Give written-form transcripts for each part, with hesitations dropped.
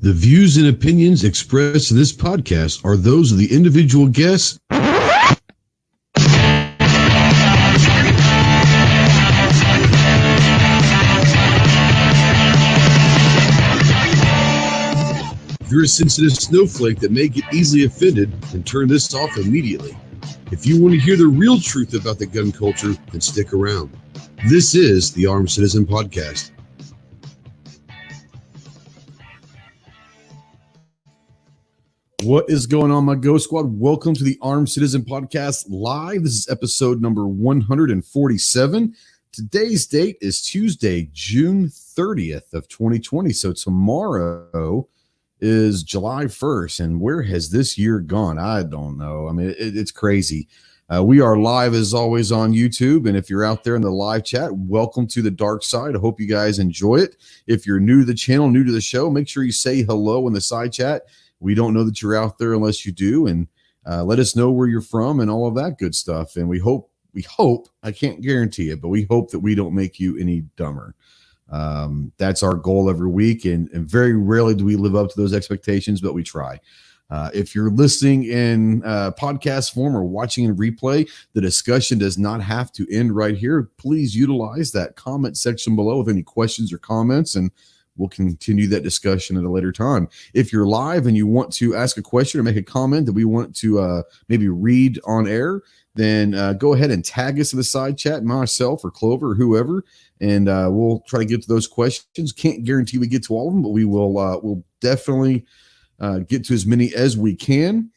The views and opinions expressed in this podcast are those of the individual guests. If you're a sensitive snowflake that may get easily offended, then turn this off immediately. If you want to hear the real truth about the gun culture, then stick around. This is the Armed Citizen Podcast. What is going on, my Ghost Squad? Welcome to the Armed Citizen Podcast Live. This is episode number 147. Today's date is Tuesday, June 30th of 2020. So tomorrow is July 1st. And where has this year gone? I don't know. I mean, it's crazy. We are live as always on YouTube. And if you're out there in the live chat, welcome to the dark side. I hope you guys enjoy it. If you're new to the channel, new to the show, make sure you say hello in the side chat. We don't know that you're out there unless you do, and let us know where you're from and all of that good stuff. And we hope, I can't guarantee it, but we hope that we don't make you any dumber. That's our goal every week, and very rarely do we live up to those expectations, but we try. If you're listening in podcast form or watching in replay, the discussion does not have to end right here. Please utilize that comment section below with any questions or comments, and we'll continue that discussion at a later time. If you're live and you want to ask a question or make a comment that we want to maybe read on air, then go ahead and tag us in the side chat, myself or Clover or whoever, and we'll try to get to those questions. Can't guarantee we get to all of them, but we will we'll definitely get to as many as we can.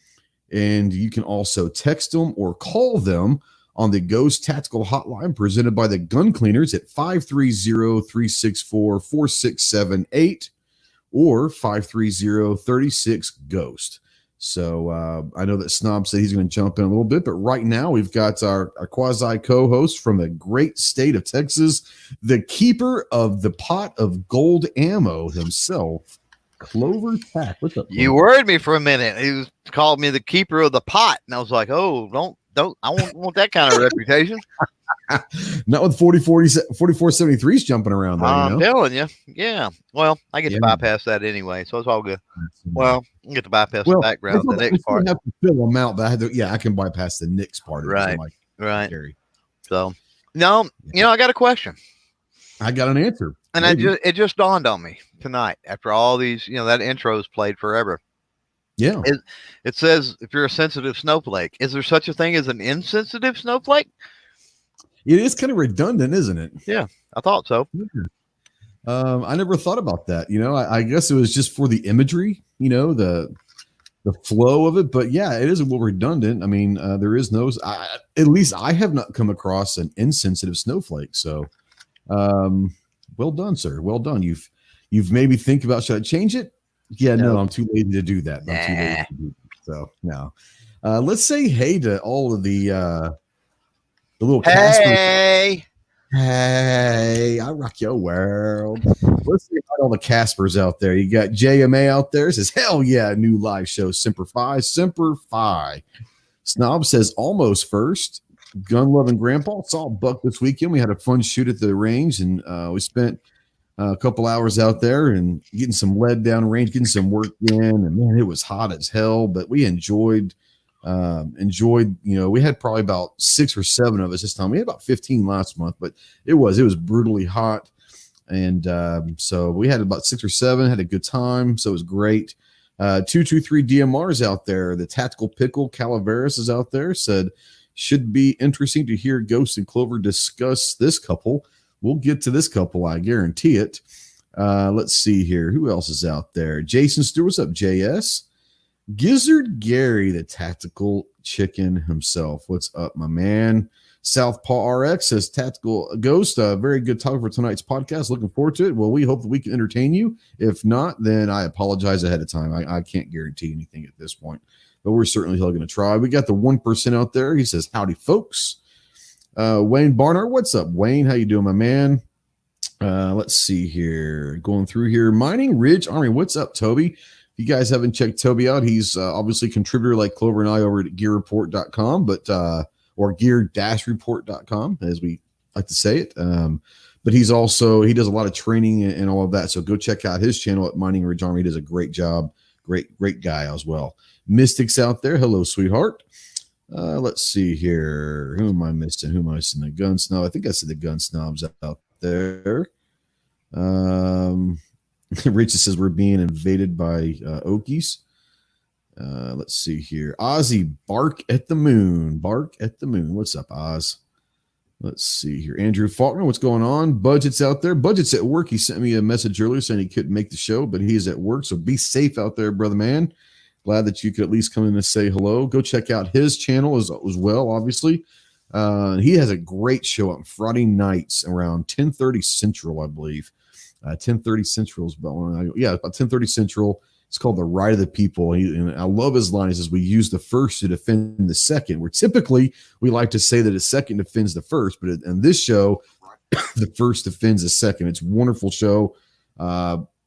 And you can also text them or call them on the Ghost Tactical Hotline presented by the Gun Cleaners at 530-364-4678 or 530-36-GHOST. So I know that Snob said he's going to jump in a little bit, but right now we've got our quasi co-host from the great state of Texas, the keeper of the pot of gold ammo himself, Clover Tack. What's up, Clover? You worried me for a minute. He called me the keeper of the pot, and I was like, "Oh, don't! I won't want that kind of reputation." Not with 4473s jumping around there. I'm telling you, yeah. Well, I get to bypass that anyway, so it's all good. Well, I get to bypass the background, the next part. I have to fill them out, but I can bypass the next part. Right, right. So, no, I got a question. I got an answer. And it just dawned on me tonight after all these, that intro's played forever. Yeah. It says, if you're a sensitive snowflake, is there such a thing as an insensitive snowflake? It is kind of redundant, isn't it? Yeah, I thought so. Yeah. I never thought about that. I guess it was just for the imagery, the flow of it. But yeah, it is a little redundant. I mean, there is no, at least I have not come across an insensitive snowflake. So, well done, sir. Well done. You've made me think about, should I change it? Yeah, no, I'm too lazy to do that. I'm too lazy to do that. So no. Let's say hey to all of the little Caspers. Hey, I rock your world. Let's say hi to all the Caspers out there. You got JMA out there. Says, hell yeah, new live show, Semper Fi. Semper Fi. Snob says almost first. Gun loving grandpa saw a buck this weekend. We had a fun shoot at the range, and we spent a couple hours out there and getting some lead down range, getting some work in. And man, it was hot as hell, but we enjoyed. We had probably about 6 or 7 of us this time. We had about 15 last month, but it was brutally hot. And so we had about 6 or 7, had a good time. So it was great. 223 DMR's out there. The Tactical Pickle Calaveras is out there. Said, should be interesting to hear Ghost and Clover discuss this couple. We'll get to this couple, I guarantee it. Let's see here. Who else is out there? Jason Stewart. What's up, JS? Gizzard Gary, the tactical chicken himself. What's up, my man? Southpaw RX says, Tactical Ghost, very good talk for tonight's podcast. Looking forward to it. Well, we hope that we can entertain you. If not, then I apologize ahead of time. I can't guarantee anything at this point, but we're certainly still going to try. We got the 1% out there. He says, howdy, folks. Wayne Barnard, what's up, Wayne? How you doing, my man? Let's see here. Going through here. Mining Ridge Army, what's up, Toby? If you guys haven't checked Toby out, he's obviously a contributor like Clover and I over at gearreport.com, or gear-report.com, as we like to say it. but he does a lot of training and all of that. So go check out his channel at Mining Ridge Army. He does a great job. Great guy as well. Mystics out there. Hello, sweetheart. Let's see here. Who am I missing? The gun snob. I think I said the gun snobs out there. Richard says we're being invaded by Okies. Let's see here. Ozzy, bark at the moon. What's up, Oz? Let's see here. Andrew Faulkner, what's going on? Budget's out there. Budget's at work. He sent me a message earlier saying he couldn't make the show, but he's at work. So be safe out there, brother man. Glad that you could at least come in and say hello. Go check out his channel as well, obviously. He has a great show on Friday nights around 10:30 Central, I believe. 10:30 Central is about, about 10:30 Central. It's called The Right of the People. And I love his line. He says, we use the first to defend the second, where typically we like to say that a second defends the first, but in this show, the first defends the second. It's a wonderful show.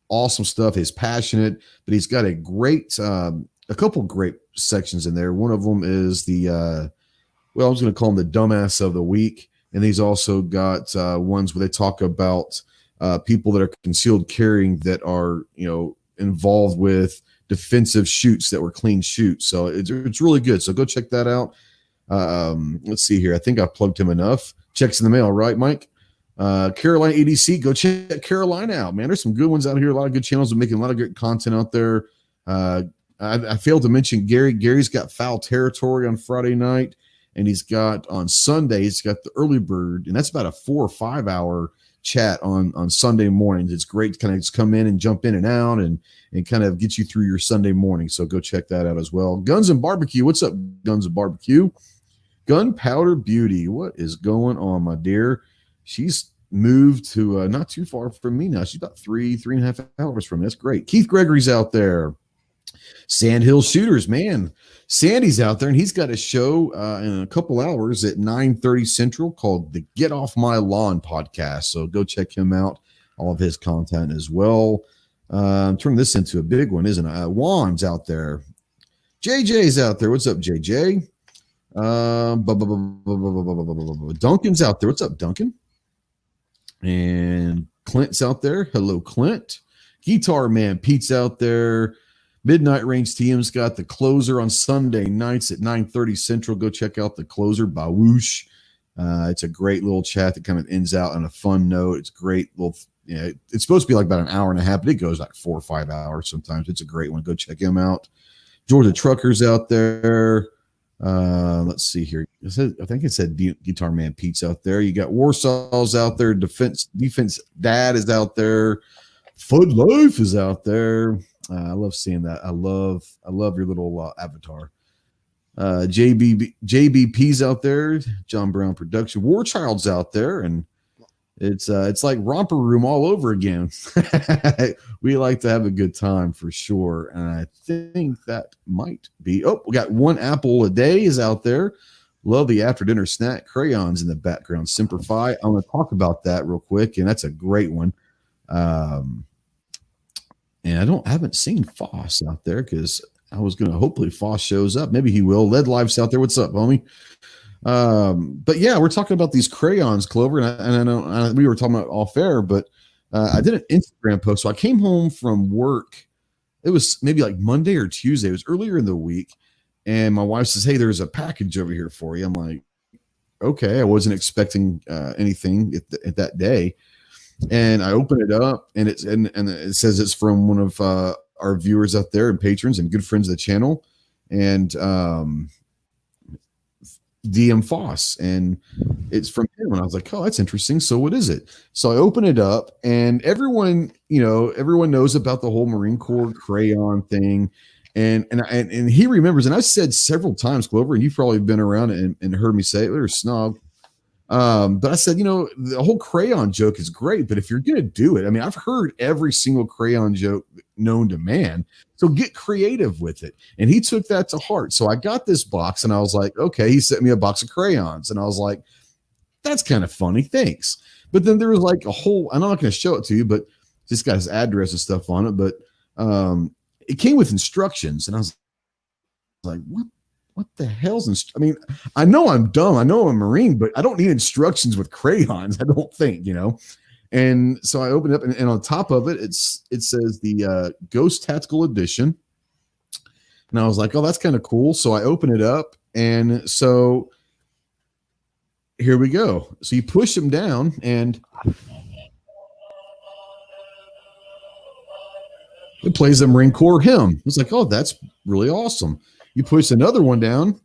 Awesome stuff. He's passionate, but he's got a couple great sections in there. One of them is I was going to call him the dumbass of the week. And he's also got ones where they talk about people that are concealed carrying that are, involved with defensive shoots that were clean shoots. So it's really good. So go check that out. Let's see here. I think I plugged him enough. Checks in the mail, right, Mike? Carolina ADC, go check Carolina out, man. There's some good ones out here. A lot of good channels are making a lot of good content out there. I failed to mention Gary. Gary's got Foul Territory on Friday night, and he's got on Sunday, he's got the Early Bird, and that's about a 4 or 5 hour chat on Sunday mornings. It's great to kind of just come in and jump in and out and kind of get you through your Sunday morning. So go check that out as well. Guns and Barbecue. What's up, Guns and Barbecue? Gunpowder Beauty. What is going on, my dear? She's moved to not too far from me now. She's about 3.5 hours from me. That's great. Keith Gregory's out there. Sandhill Shooters, man. Sandy's out there, and he's got a show in a couple hours at 9:30 Central called the Get Off My Lawn podcast. So go check him out, all of his content as well. Turn this into a big one, isn't it? Juan's out there. JJ's out there. What's up, JJ? Duncan's out there. What's up, Duncan? And Clint's out there. Hello, Clint. Guitar Man Pete's out there. Midnight Range TM's got the closer on Sunday nights at 9:30 Central. Go check out the closer, Bawoosh. It's a great little chat that kind of ends out on a fun note. It's great little, it's supposed to be like about an hour and a half, but it goes like 4 or 5 hours sometimes. It's a great one. Go check him out. Georgia Trucker's out there. Let's see here. I think it said Guitar Man Pete's out there. You got Warsaw's out there. Defense Dad is out there. Fud Life is out there. I love seeing that. I love your little avatar. JBP's out there. John Brown Production. Warchild's out there, and it's like Romper Room all over again. We like to have a good time for sure, and I think that might be. Oh, we got One Apple a Day is out there. Love the after dinner snack. Crayons in the background. Semper Fi. I'm going to talk about that real quick, and that's a great one. And I haven't seen Foss out there because I was going to, hopefully Foss shows up. Maybe he will. Lead Life's out there. What's up, homie? But yeah, we're talking about these crayons, Clover. And I know we were talking about off air, but I did an Instagram post. So I came home from work. It was maybe like Monday or Tuesday. It was earlier in the week. And my wife says, hey, there's a package over here for you. I'm like, okay. I wasn't expecting anything at that day. And I open it up, and it says it's from one of our viewers out there and patrons and good friends of the channel, and DM Foss, and it's from him. And I was like, oh, that's interesting. So what is it? So I open it up, and everyone knows about the whole Marine Corps crayon thing, and he remembers. And I've said several times, Clover, and you've probably been around and heard me say it. They're a snob. But I said, the whole crayon joke is great, but if you're going to do it, I mean, I've heard every single crayon joke known to man, so get creative with it. And he took that to heart. So I got this box, and I was like, okay, he sent me a box of crayons, and I was like, that's kind of funny. Thanks. But then there was like a whole, I'm not going to show it to you, but this got his address and stuff on it, but, it came with instructions, and I was like, what the hell's I mean, I know I'm dumb. I know I'm a Marine, but I don't need instructions with crayons. I don't think, And so I opened it up, and on top of it, it says the Ghost Tactical Edition. And I was like, oh, that's kind of cool. So I open it up, and so here we go. So you push them down, and it plays a Marine Corps hymn. It's like, oh, that's really awesome. You push another one down,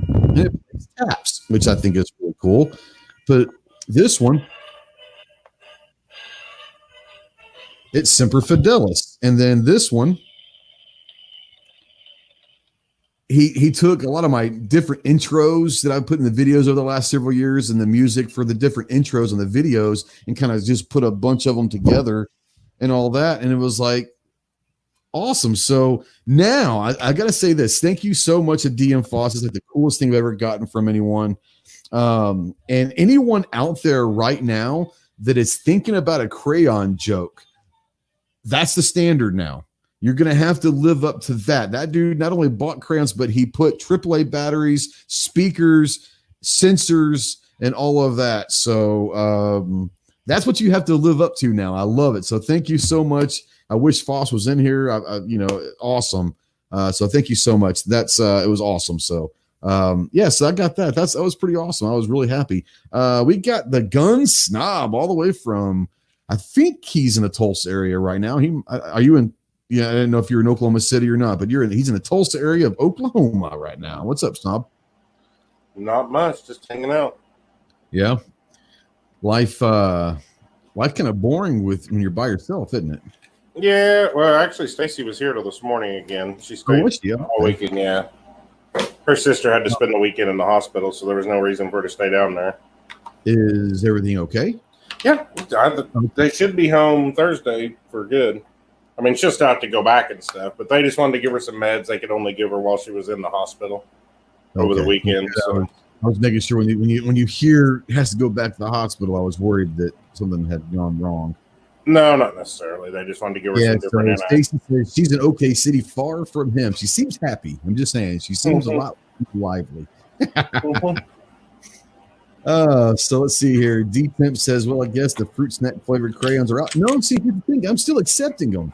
and it plays taps, which I think is really cool. But this one, it's Semper Fidelis. And then this one, he took a lot of my different intros that I've put in the videos over the last several years and the music for the different intros and the videos and kind of just put a bunch of them together and all that. And it was like, awesome. So now I got to say this. Thank you so much to DM Foss. It's like the coolest thing I've ever gotten from anyone. And anyone out there right now that is thinking about a crayon joke, that's the standard now. You're going to have to live up to that. That dude not only bought crayons, but he put AAA batteries, speakers, sensors, and all of that. So that's what you have to live up to now. I love it. So thank you so much. I wish Foss was in here. Awesome. So thank you so much. That's it was awesome. So so I got that. That was pretty awesome. I was really happy. We got the Gun Snob all the way from, I think he's in the Tulsa area right now. Are you in? Yeah, I didn't know if you're in Oklahoma City or not, but he's in the Tulsa area of Oklahoma right now. What's up, Snob? Not much, just hanging out. Yeah. Life kind of boring when you're by yourself, isn't it? Yeah, well, actually, Stacy was here till this morning again. She stayed all weekend, yeah. Her sister had to spend the weekend in the hospital, so there was no reason for her to stay down there. Is everything okay? Yeah, they should be home Thursday for good. I mean, she'll still have to go back and stuff, but they just wanted to give her some meds they could only give her while she was in the hospital over the weekend. Yeah, so I was making sure when you hear it has to go back to the hospital, I was worried that something had gone wrong. No, not necessarily. They just wanted to give her some different. Stacy says she's in OK City, far from him. She seems happy. I'm just saying, she seems a lot lively. So let's see here. D Pimp says, well, I guess the fruit snack flavored crayons are out. No, see, here's the thing. I'm still accepting them.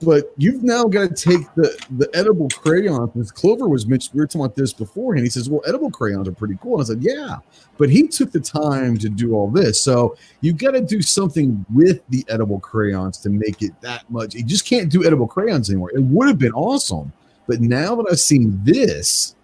But you've now got to take the edible crayons. As Clover was mentioned, we were talking about this beforehand. He says, well, edible crayons are pretty cool. And I said, yeah. But he took the time to do all this. So you've got to do something with the edible crayons to make it that much. You just can't do edible crayons anymore. It would have been awesome. But now that I've seen this,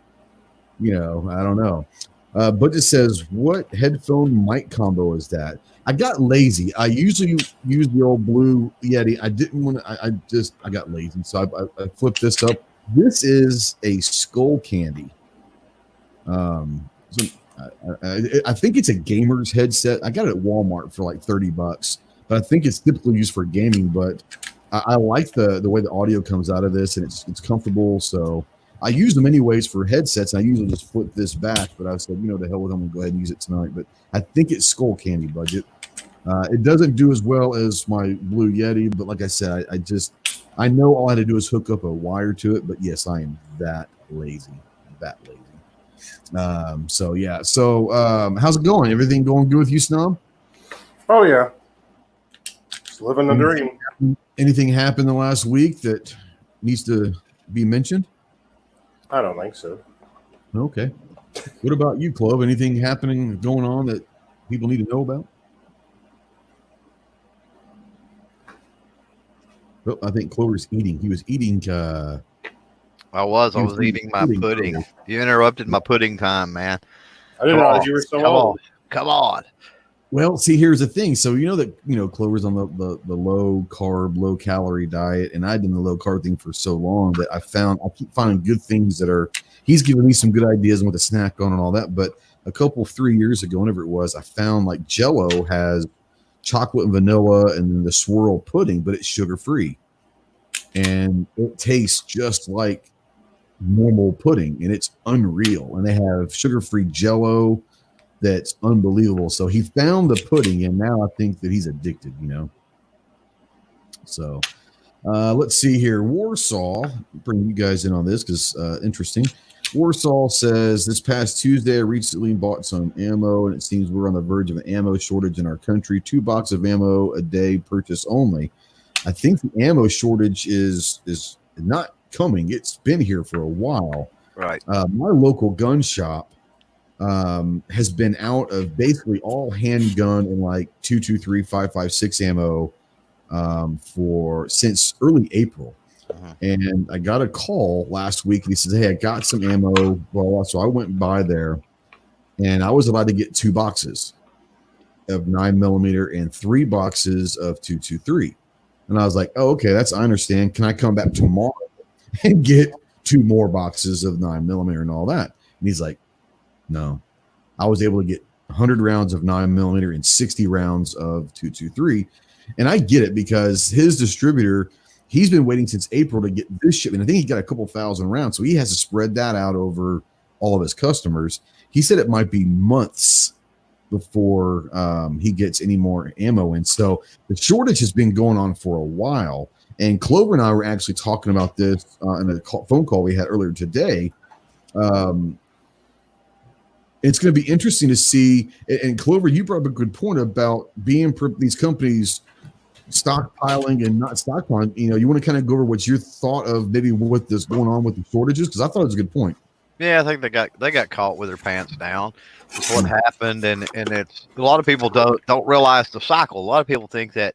I don't know. Budget says, what headphone mic combo is that? I got lazy. I usually use the old Blue Yeti. I didn't want to. I got lazy, so I flipped this up. This is a Skull Candy. I think it's a gamer's headset. I got it at Walmart for like $30, but I think it's typically used for gaming. But I like the way the audio comes out of this, and it's comfortable. So I use them anyways for headsets. I usually just flip this back, but I said, the hell with them, I'm gonna go ahead and use it tonight. But I think it's Skull Candy, Budget. It doesn't do as well as my Blue Yeti, but like I said, I know all I had to do is hook up a wire to it. But yes, I am that lazy. So yeah. So how's it going? Everything going good with you, Snob? Oh yeah, just living the dream. Anything happened the last week that needs to be mentioned? I don't think so. Okay. What about you, Clove? Anything going on that people need to know about? Oh, I think Clover's eating. He was eating. I was eating my pudding. You interrupted my pudding time, man. I didn't realize you were so old. Come on. Well, see, here's the thing. So Clover's on the low carb, low calorie diet, and I've done the low carb thing for so long that I keep finding good things that are. He's giving me some good ideas on what to snack on and all that. But 3 years ago, whenever it was, I found like Jell-O has chocolate and vanilla and then the swirl pudding, but it's sugar free, and it tastes just like normal pudding, and it's unreal. And they have sugar free Jell-O that's unbelievable. So he found the pudding, and now I think that he's addicted. So let's see here. Warsaw, bring you guys in on this because interesting. Warsaw says, this past Tuesday, I recently bought some ammo, and it seems we're on the verge of an ammo shortage in our country. 2 boxes of ammo a day purchase only. I think the ammo shortage is not coming. It's been here for a while. Right. My local gun shop has been out of basically all handgun and like 223, 5.56 ammo since early April. And I got a call last week, and he says, hey, I got some ammo. Well, so I went by there, and I was allowed to get 2 boxes of 9mm and 3 boxes of 223. And I was like, oh, okay, I understand. Can I come back tomorrow and get 2 more boxes of 9mm and all that? And he's like, no. I was able to get 100 rounds of 9mm and 60 rounds of 223. And I get it, because his distributor, he's been waiting since April to get this shipment. I think he got a couple thousand rounds, so he has to spread that out over all of his customers. He said it might be months before he gets any more ammo in. So the shortage has been going on for a while. And Clover and I were actually talking about this in a phone call we had earlier today. It's going to be interesting to see. And Clover, you brought up a good point about being these companies stockpiling and not stockpiling. You want to kind of go over what your thought of maybe what this going on with the shortages, because I thought it was a good point. Yeah, I think they got caught with their pants down. That's what happened, and it's a lot of people don't realize the cycle. A lot of people think that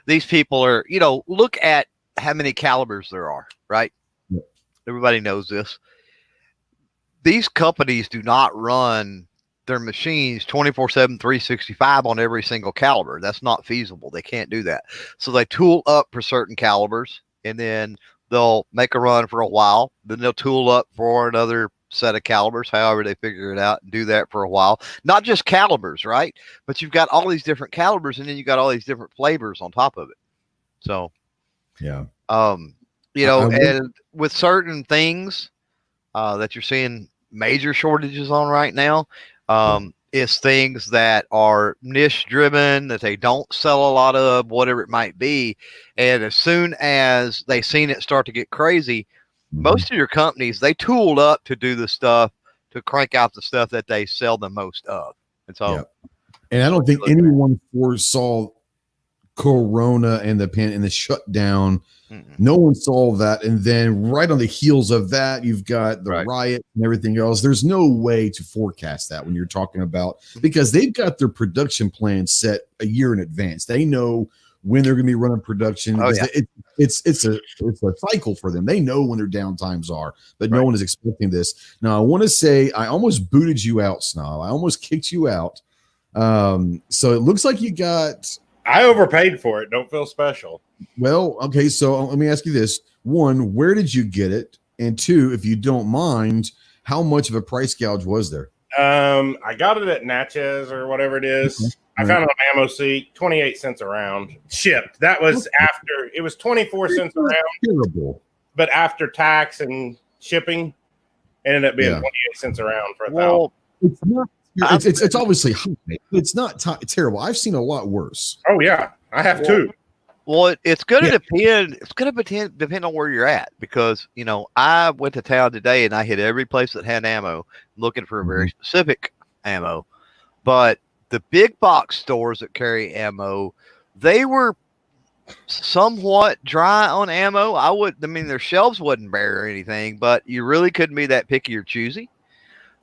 these people are, look at how many calibers there are, right? Yeah. Everybody knows this. These companies do not run their machines 24/7, 365 on every single caliber. That's not feasible. They can't do that. So they tool up for certain calibers, and then they'll make a run for a while. Then they'll tool up for another set of calibers, however they figure it out, and do that for a while. Not just calibers, right? But you've got all these different calibers, and then you got all these different flavors on top of it. So, yeah. And with certain things that you're seeing major shortages on right now, is things that are niche driven, that they don't sell a lot of, whatever it might be. And as soon as they seen it start to get crazy, most of your companies, they tooled up to do the stuff, to crank out the stuff that they sell the most of. And so, and I don't think anyone foresaw Corona and the shutdown. No one saw that. And then right on the heels of that, you've got the riot and everything else. There's no way to forecast that when you're talking about, because they've got their production plan set a year in advance. They know when they're going to be running production. It's a cycle for them. They know when their downtimes are, but no one is expecting this. Now, I want to say I almost booted you out, Snob. I almost kicked you out. So it looks like you got... I overpaid for it. Don't feel special. Well, okay, so let me ask you this. 1, where did you get it? And 2, if you don't mind, how much of a price gouge was there? I got it at Natchez or whatever it is. Okay. I found it on Ammo Seat, 28 cents a round. Shipped. That was after, it was 24 cents a round. Terrible. But after tax and shipping, it ended up being 28 cents a round for $1,000. It's not. It's obviously high. It's not terrible. I've seen a lot worse. Oh yeah, I have too. Well, it's going to depend. It's going to depend on where you're at, because I went to town today and I hit every place that had ammo, looking for a very specific ammo. But the big box stores that carry ammo, they were somewhat dry on ammo. Their shelves wasn't bare or anything, but you really couldn't be that picky or choosy.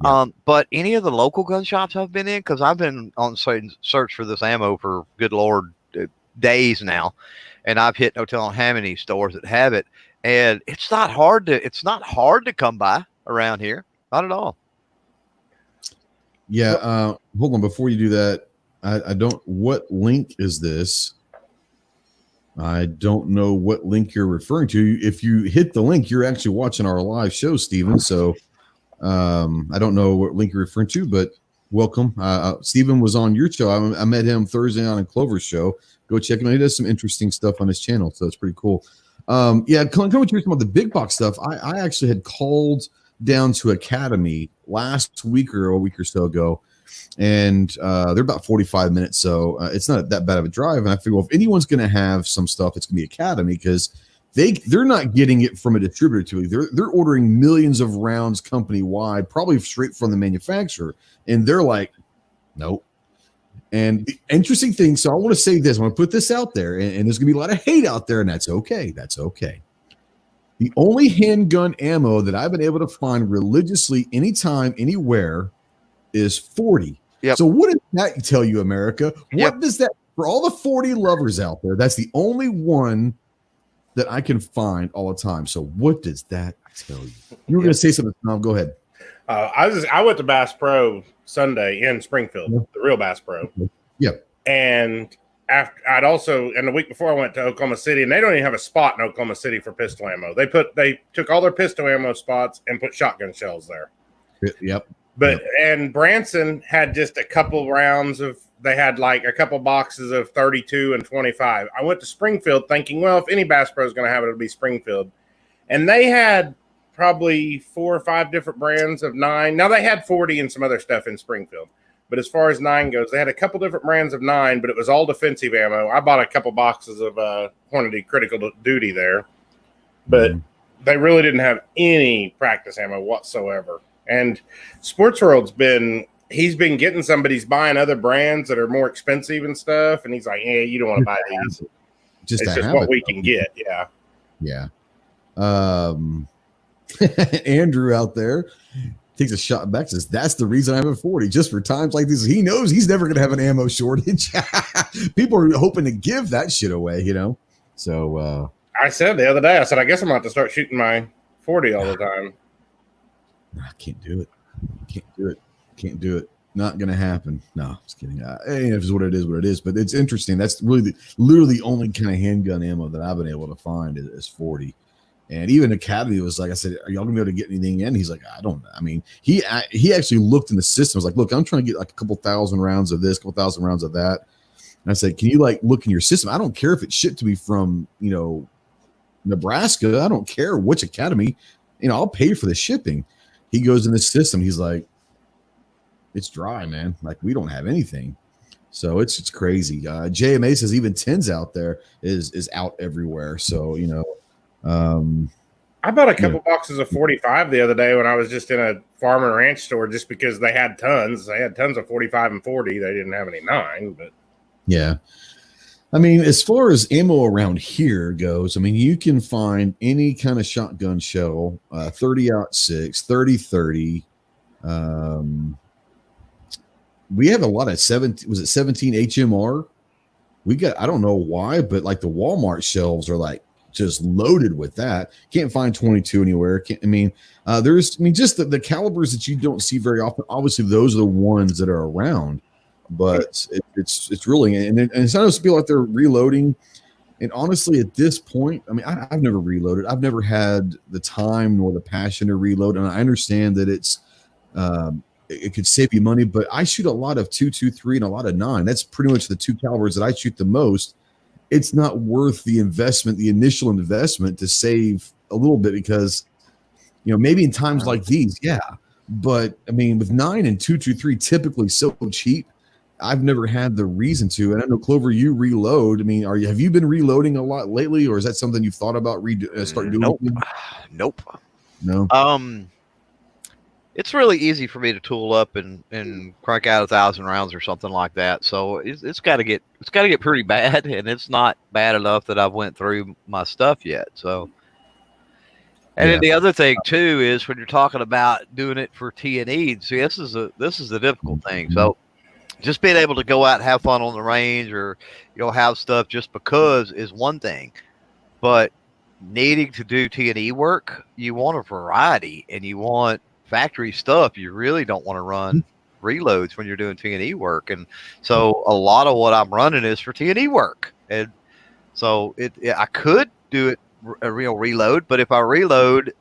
Yeah. But any of the local gun shops I've been in, because I've been on search for this ammo for good Lord days now, and I've hit no telling how many stores that have it, and it's not hard to come by around here, not at all. Yeah, hold on, before you do that, I don't. What link is this? I don't know what link you're referring to. If you hit the link, you're actually watching our live show, Steven. So. I don't know what link you're referring to, but welcome. Steven was on your show. I met him Thursday on Clover's show. Go check him out. He does some interesting stuff on his channel, so it's pretty cool. Come what you're talking about the big box stuff. I actually had called down to Academy last week or a week or so ago, and they're about 45 minutes, so it's not that bad of a drive. And I figure, well, if anyone's going to have some stuff, it's going to be Academy, because they're not getting it from a distributor to it. They're ordering millions of rounds company wide, probably straight from the manufacturer, and they're like, nope. And the interesting thing, so I want to say this, I want to put this out there, and there's gonna be a lot of hate out there, and that's okay. That's okay. The only handgun ammo that I've been able to find religiously anytime, anywhere is 40. Yep. So what does that tell you, America? What does that, for all the 40 lovers out there, that's the only one that I can find all the time. So what does that tell you? You were going to say something, Tom. Go ahead. I went to Bass Pro Sunday in Springfield, the real Bass Pro. Yep. And and the week before I went to Oklahoma City, and they don't even have a spot in Oklahoma City for pistol ammo. They took all their pistol ammo spots and put shotgun shells there. Yep. And Branson had just a couple rounds they had like a couple boxes of 32 and 25. I went to Springfield thinking, well, if any Bass Pro is going to have it, it'll be Springfield. And they had probably 4 or 5 different brands of 9. Now they had 40 and some other stuff in Springfield. But as far as 9 goes, they had a couple different brands of 9, but it was all defensive ammo. I bought a couple boxes of Hornady Critical Duty there, but they really didn't have any practice ammo whatsoever. And Sports World's he's been getting somebody's buying other brands that are more expensive and stuff, and he's like, "Yeah, you don't want to buy these. It's just what we can get." Yeah, yeah. Andrew out there takes a shot back, says, that's the reason I have a 40, just for times like this. He knows he's never going to have an ammo shortage. People are hoping to give that shit away, So I said the other day, I said, I guess I'm about to start shooting my 40 all the time. I can't do it. Not going to happen. No, just kidding. It's what it is. But it's interesting. That's really literally the only kind of handgun ammo that I've been able to find is 40. And even Academy was like, I said, are y'all gonna be able to get anything in? He's like, I don't know. I mean, he actually looked in the system. I was like, look, I'm trying to get like a couple thousand rounds of this, couple thousand rounds of that. And I said, can you like look in your system? I don't care if it's shipped to me from, Nebraska. I don't care which Academy, I'll pay for the shipping. He goes in the system. He's like, it's dry, man. Like we don't have anything. So it's crazy. JMA says even 10s out there is out everywhere. So, I bought a couple boxes of 45 the other day when I was just in a farm and ranch store just because they had tons. They had tons of 45 and 40. They didn't have any 9, but yeah. I mean, as far as ammo around here goes, I mean, you can find any kind of shotgun shell, 30-06, 30-30. We have a lot of 17 HMR. We got, I don't know why, but like the Walmart shelves are like just loaded with that. Can't find 22 anywhere. Just the calibers that you don't see very often. Obviously, those are the ones that are around, but it's really, and it's not just people out there reloading. And honestly, at this point, I mean, I've never reloaded. I've never had the time nor the passion to reload. And I understand that it could save you money, but I shoot a lot of 223 and a lot of 9. That's pretty much the 2 calibers that I shoot the most. It's not worth the investment, the initial investment, to save a little bit because, maybe in times like these, yeah. But I mean, with 9 and 223 typically so cheap, I've never had the reason to. And I know, Clover, you reload. I mean, have you been reloading a lot lately, or is that something you've thought about start doing? Nope. No. It's really easy for me to tool up and crank out 1,000 rounds or something like that. So it's got to get pretty bad, and it's not bad enough that I've went through my stuff yet. So, and then the other thing too is when you're talking about doing it for T&E. See, this is the difficult thing. So, just being able to go out and have fun on the range, or have stuff just because is one thing, but needing to do T&E work, you want a variety and you want factory stuff. You really don't want to run reloads when you're doing T&E work, and so a lot of what I'm running is for T&E work. And so I could do it a real reload, but if I reload,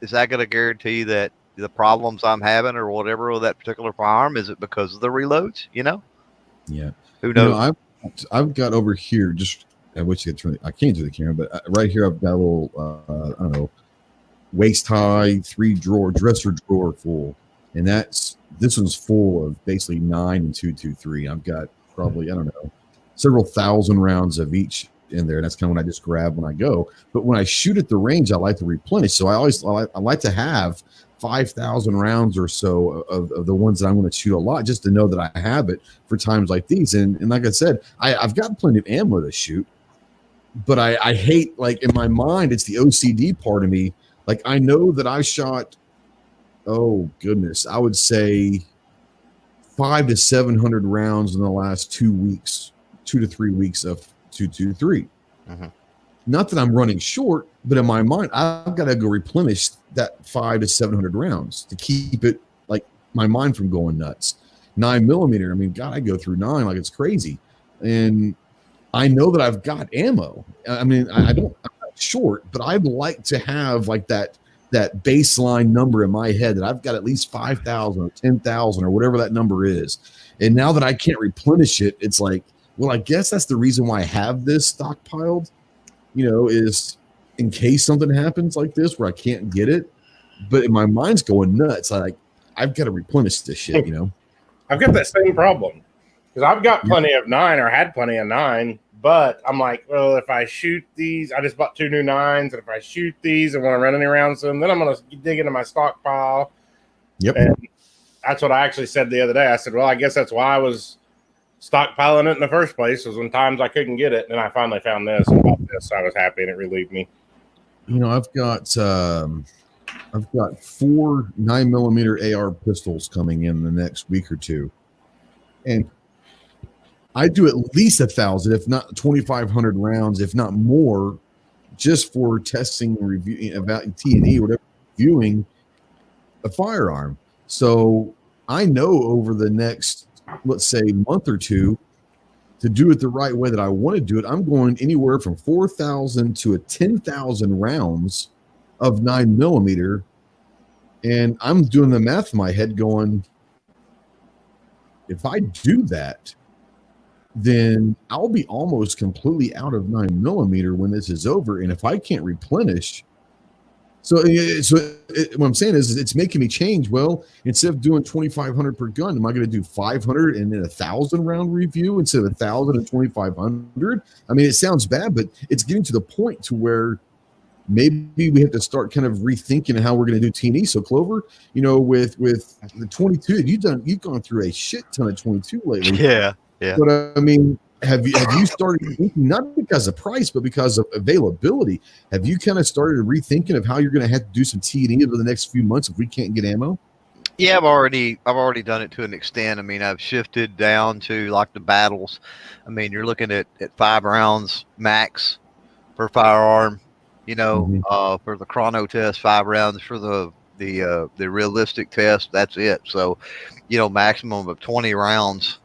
is that going to guarantee that the problems I'm having or whatever with that particular firearm, is it because of the reloads? Yeah. Who knows? I've got over here, just I wish you could turn it. I can't do the camera, but right here I've got a little I don't know, waist high 3-drawer dresser drawer full, and this one's full of basically 9 and 223. I've got probably, I don't know, several thousand rounds of each in there. And that's kind of what I just grab when I go. But when I shoot at the range, I like to replenish. So I like to have 5,000 rounds or so of the ones that I'm going to shoot a lot, just to know that I have it for times like these. And like I said, I've got plenty of ammo to shoot, but I hate, like, in my mind, it's the OCD part of me. Like, I know that I shot, oh goodness, I would say 500 to 700 rounds in the last 2 weeks, 2 to 3 weeks of 223. Not that I'm running short, but in my mind, I've got to go replenish that 500 to 700 rounds to keep it, like, my mind from going nuts. 9mm, I mean, God, I go through 9 like it's crazy. And I know that I've got ammo. I mean, I'm not short, but I'd like to have, like, that baseline number in my head that I've got at least 5,000 or 10,000 or whatever that number is. And now that I can't replenish it, it's like, well, I guess that's the reason why I have this stockpiled, is in case something happens like this where I can't get it. But my mind's going nuts. I've got to replenish this shit, I've got that same problem because I've got plenty of 9 or had plenty of 9, but I'm like, well, if I shoot these, I just bought 2 new 9s, and if I shoot these and want to run any rounds them, then I'm going to dig into my stockpile. Yep. And that's what I actually said the other day. I said, well, I guess that's why I was stockpiling it in the first place, was when times I couldn't get it. And I finally found this and bought this. So I was happy, and it relieved me. I've got 4 9mm AR pistols coming in the next week or two, and I do at least 1,000, if not 2,500 rounds, if not more, just for testing and reviewing about T&E or whatever, viewing a firearm. So I know over the next, let's say, month or two, to do it the right way that I want to do it, I'm going anywhere from 4,000 to 10,000 rounds of 9mm. And I'm doing the math in my head going, if I do that, then I'll be almost completely out of 9mm when this is over. And if I can't replenish, what I'm saying is it's making me change. Well, instead of doing 2,500 per gun, am I going to do 500 and then 1,000 round review instead of 1,000 and 2,500? I mean, it sounds bad, but it's getting to the point to where maybe we have to start kind of rethinking how we're going to do T&E. So Clover, with the 22, you've gone through a shit ton of 22 lately. Yeah. But I mean, have you started thinking, not because of price, but because of availability? Have you kind of started rethinking of how you're going to have to do some T&E over the next few months if we can't get ammo? Yeah, I've already done it to an extent. I mean, I've shifted down to, like, the battles. I mean, you're looking at 5 rounds max per firearm. For the chrono test, 5 rounds. For the realistic test, that's it. So, maximum of 20 rounds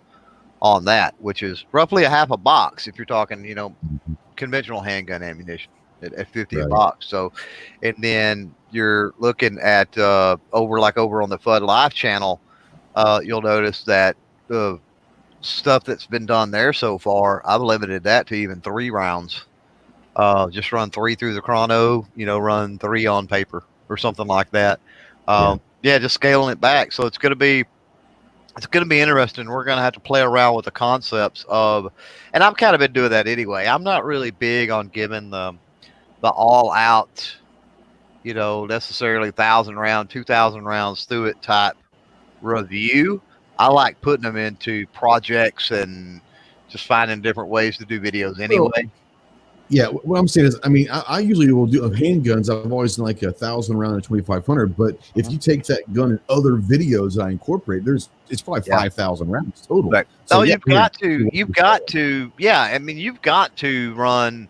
on that, which is roughly a half a box if you're talking, conventional handgun ammunition at 50 a box. So, and then you're looking at over on the FUD Live channel, you'll notice that the stuff that's been done there so far, I've limited that to even 3 rounds. Just run 3 through the chrono, run 3 on paper or something like that. Just scaling it back. So it's going to be interesting. We're going to have to play around with the concepts of, and I've kind of been doing that anyway. I'm not really big on giving the all out, necessarily 1,000 round, 2,000 rounds through it type review. I like putting them into projects and just finding different ways to do videos anyway. Yeah, what I'm saying is, I mean, I usually will do handguns. I've always done like 1,000 round and 2,500. But if you take that gun and other videos that I incorporate, it's probably 5,000 rounds total. Right. So you've got to, I mean, you've got to run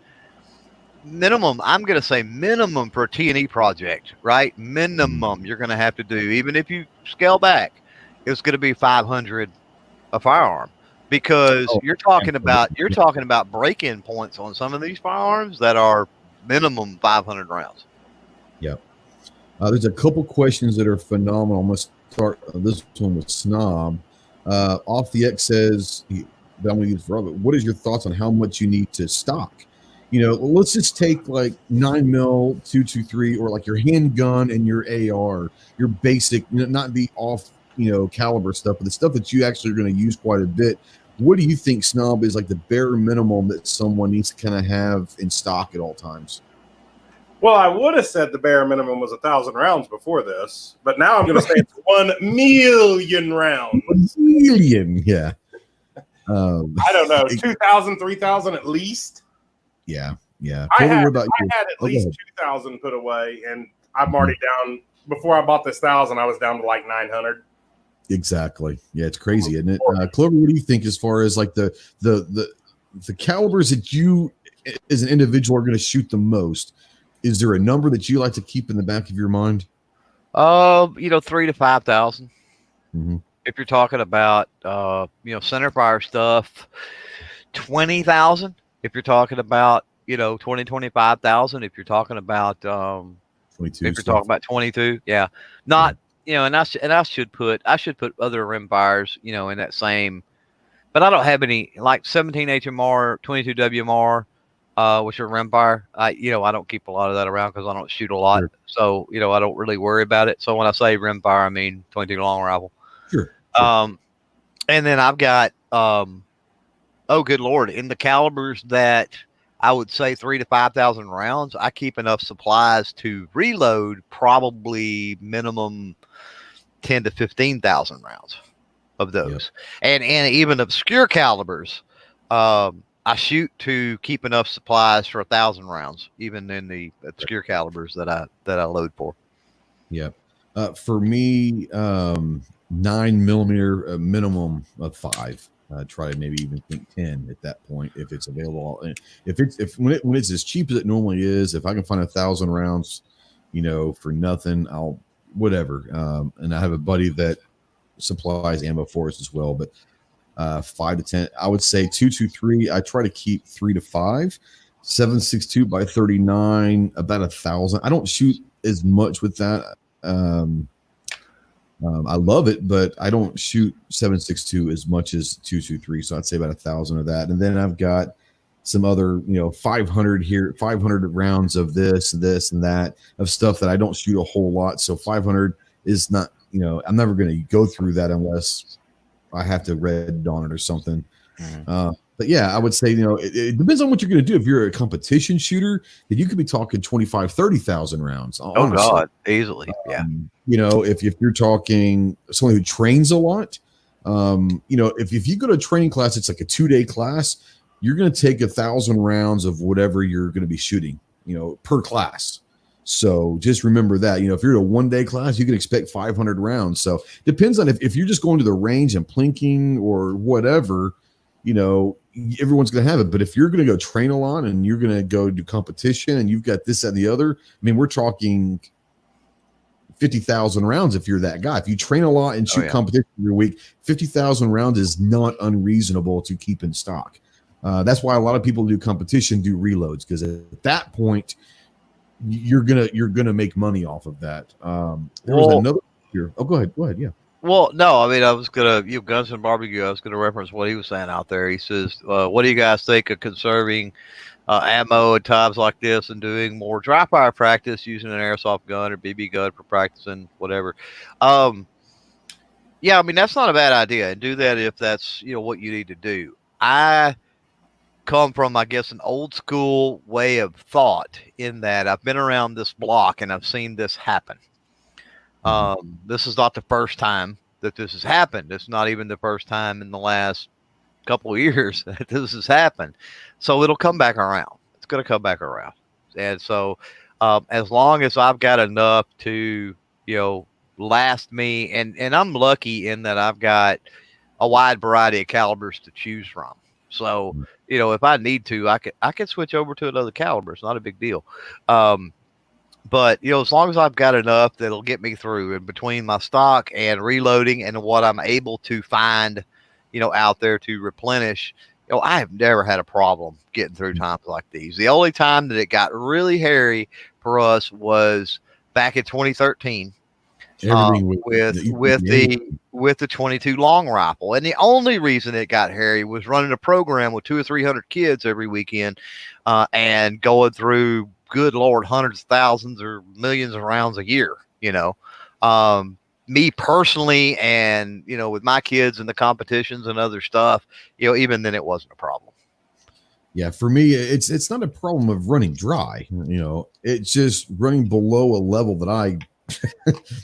minimum. I'm going to say minimum for a T&E project, right? Minimum you're going to have to do, even if you scale back, it's going to be 500 a firearm. Because you're talking about break-in points on some of these firearms that are minimum 500 rounds. Yep. There's a couple questions that are phenomenal. I'm going to start this one with Snob. Off the X says, that I'm going to use for Robert. What is your thoughts on how much you need to stock? Let's just take like 9mm 223 or like your handgun and your AR, your basic, not the off caliber stuff, but the stuff that you actually are going to use quite a bit. what do you think, Snob, is like the bare minimum that someone needs to kind of have in stock at all times? Well, I would have said the bare minimum was 1,000 rounds before this, but now I'm going to say it's 1 million rounds. 1 million, yeah. I don't know, 2,000, 3,000 at least. Yeah. I Clover, had what about you? at least 2,000 put away, and I'm already down. Before I bought this 1,000, I was down to like 900. Exactly. Yeah, it's crazy, isn't it? Clover, what do you think as far as like the calibers that you as an individual are going to shoot the most? Is there a number that you like to keep in the back of your mind? 3,000 to 5,000. Mm-hmm. If you're talking about center fire stuff, 20,000. If you're talking about 25,000. If you're talking about 22. If you're talking about 22, yeah, not and I should put other rimfires in that same, but I don't have any like 17 HMR, 22 WMR. Which are rimfire. I don't keep a lot of that around because I don't shoot a lot. Sure. So, I don't really worry about it. So when I say rimfire, I mean 22 long rifle. Sure. And then I've got, oh, good Lord, in the calibers that I would say 3,000 to 5,000 rounds, I keep enough supplies to reload probably minimum 10 to 15,000 rounds of those. Yep. And even obscure calibers, I shoot to keep enough supplies for 1,000 rounds, even in the obscure calibers that I load for. Yeah. For me, 9mm minimum of 5. Try to maybe even think 10 at that point if it's available. When it's as cheap as it normally is, if I can find 1,000 rounds, for nothing, I'll whatever. And I have a buddy that supplies ammo for us as well, but 5 to 10, I would say 223. I try to keep 3 to 5, 7.62 by 39, about 1,000. I don't shoot as much with that. I love it, but I don't shoot 7.62 as much as 223. So I'd say about 1,000 of that. And then I've got some other, 500 here, 500 rounds of this and that of stuff that I don't shoot a whole lot. So 500 is not, I'm never going to go through that unless I have to red on it or something. Mm-hmm. But yeah, I would say, it depends on what you're going to do. If you're a competition shooter, then you could be talking 25, 30,000 rounds. Honestly. Oh God, easily. Yeah. If you're talking someone who trains a lot, if you go to a training class, it's like a 2-day class, you're going to take 1,000 rounds of whatever you're going to be shooting, per class. So just remember that, if you're at a 1-day class, you can expect 500 rounds. So depends on if you're just going to the range and plinking or whatever, everyone's going to have it. But if you're going to go train a lot and you're going to go do competition and you've got this and the other, we're talking 50,000 rounds if you're that guy. If you train a lot and shoot competition every week, 50,000 rounds is not unreasonable to keep in stock. That's why a lot of people who do competition do reloads, because at that point, you're gonna make money off of that. There was another here. Oh, go ahead. Yeah. Well, no, I was gonna Guns and Barbecue. I was gonna reference what he was saying out there. He says, "What do you guys think of conserving ammo at times like this and doing more dry fire practice using an airsoft gun or BB gun for practicing whatever?" Yeah, that's not a bad idea, and do that if that's what you need to do. I come from, I guess, an old school way of thought in that I've been around this block and I've seen this happen. This is not the first time that this has happened. It's not even the first time in the last couple of years that this has happened. So it'll come back around. It's going to come back around. And so as long as I've got enough to, last me, and I'm lucky in that I've got a wide variety of calibers to choose from. So, if I need to, I can switch over to another caliber. It's not a big deal. But, as long as I've got enough that'll get me through, and between my stock and reloading and what I'm able to find, out there to replenish, I have never had a problem getting through times like these. The only time that it got really hairy for us was back in 2013. With the 22 long rifle, and the only reason it got hairy was running a program with 200 or 300 kids every weekend, and going through, good Lord, hundreds of thousands or millions of rounds a year. me personally, and with my kids and the competitions and other stuff, even then it wasn't a problem. Yeah, for me, it's not a problem of running dry. It's just running below a level that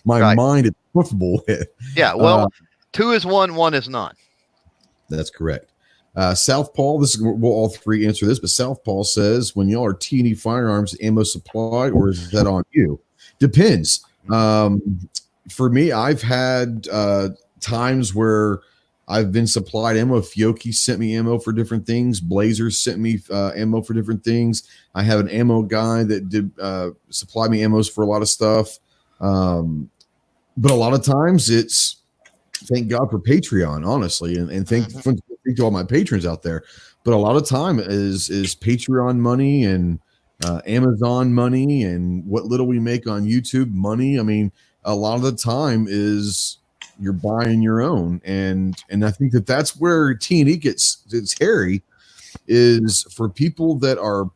my mind is comfortable with. Yeah, well, 2 is 1, 1 is none. That's correct. Southpaw, we'll all three answer this, but Southpaw says, when y'all are T&E firearms, ammo supply, or is that on you? Depends. For me, I've had times where I've been supplied ammo. Fiocchi sent me ammo for different things. Blazers sent me ammo for different things. I have an ammo guy that did supply me ammos for a lot of stuff. But a lot of times it's, thank God for Patreon, honestly, and thank to all my patrons out there. But a lot of time is Patreon money and Amazon money and what little we make on YouTube money. I mean, a lot of the time is you're buying your own, and I think that's where T&E gets hairy, is for people that are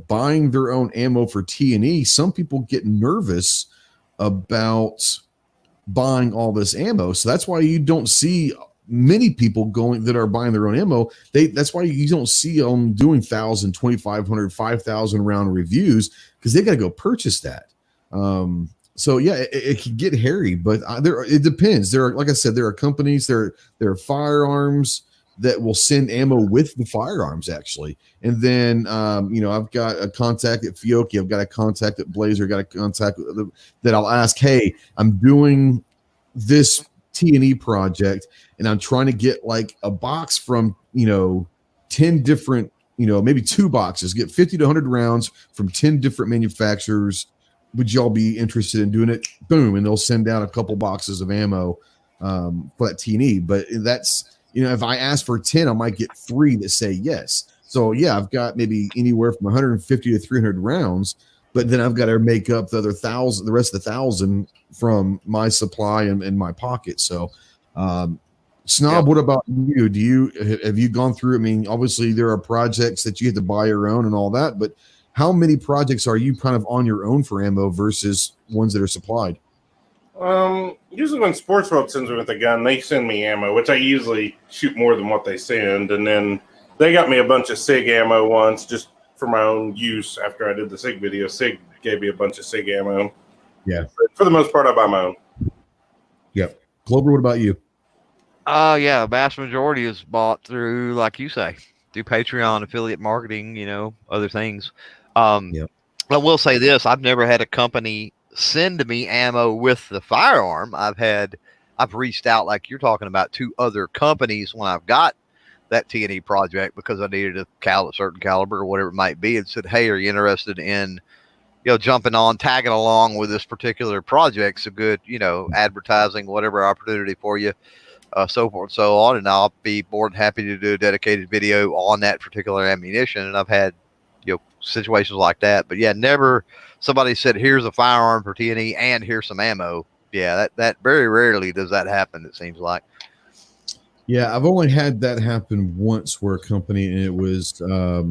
buying their own ammo for T&E. Some people get nervous about buying all this ammo, so that's why you don't see many people going that are buying their own ammo. That's why you don't see them doing 1,000, 2,500, 5,000 round reviews, because they got to go purchase that. So yeah, it can get hairy, but it depends. There are, like I said, there are companies, there are firearms that will send ammo with the firearms, actually. And then I've got a contact at Fiocchi, I've got a contact at Blazer, got a contact that I'll ask, hey, I'm doing this T&E project, and I'm trying to get like a box from 10 different, maybe 2 boxes, get 50 to 100 rounds from 10 different manufacturers. Would y'all be interested in doing it? Boom, and they'll send out a couple boxes of ammo for that T&E. But that's, if I ask for 10, I might get 3 that say yes. So yeah, I've got maybe anywhere from 150 to 300 rounds, but then I've got to make up the other 1,000, the rest of the 1,000 from my supply and my pocket. So Snob, What about you? Have you gone through? I mean, obviously there are projects that you have to buy your own and all that, but how many projects are you kind of on your own for ammo versus ones that are supplied? Usually when Sports World sends me with a gun, they send me ammo, which I usually shoot more than what they send. And then they got me a bunch of SIG ammo once, just for my own use. After I did the SIG video, SIG gave me a bunch of SIG ammo. Yeah. But for the most part, I buy my own. Yep. Clover, what about you? Yeah, the vast majority is bought through, like you say, through Patreon, affiliate marketing, other things. I will say this: I've never had a company send me ammo with the firearm. I've reached out, like you're talking about, to other companies when I've got that T&E project because I needed a certain caliber or whatever it might be, and said, hey, are you interested in jumping on, tagging along with this particular project? So good, advertising, whatever opportunity for you, so forth and so on. And I'll be more than happy to do a dedicated video on that particular ammunition. And I've had situations like that, but yeah, never somebody said, here's a firearm for T&E and here's some ammo. Yeah, that very rarely does that happen, it seems like. Yeah, I've only had that happen once, where a company, and it was a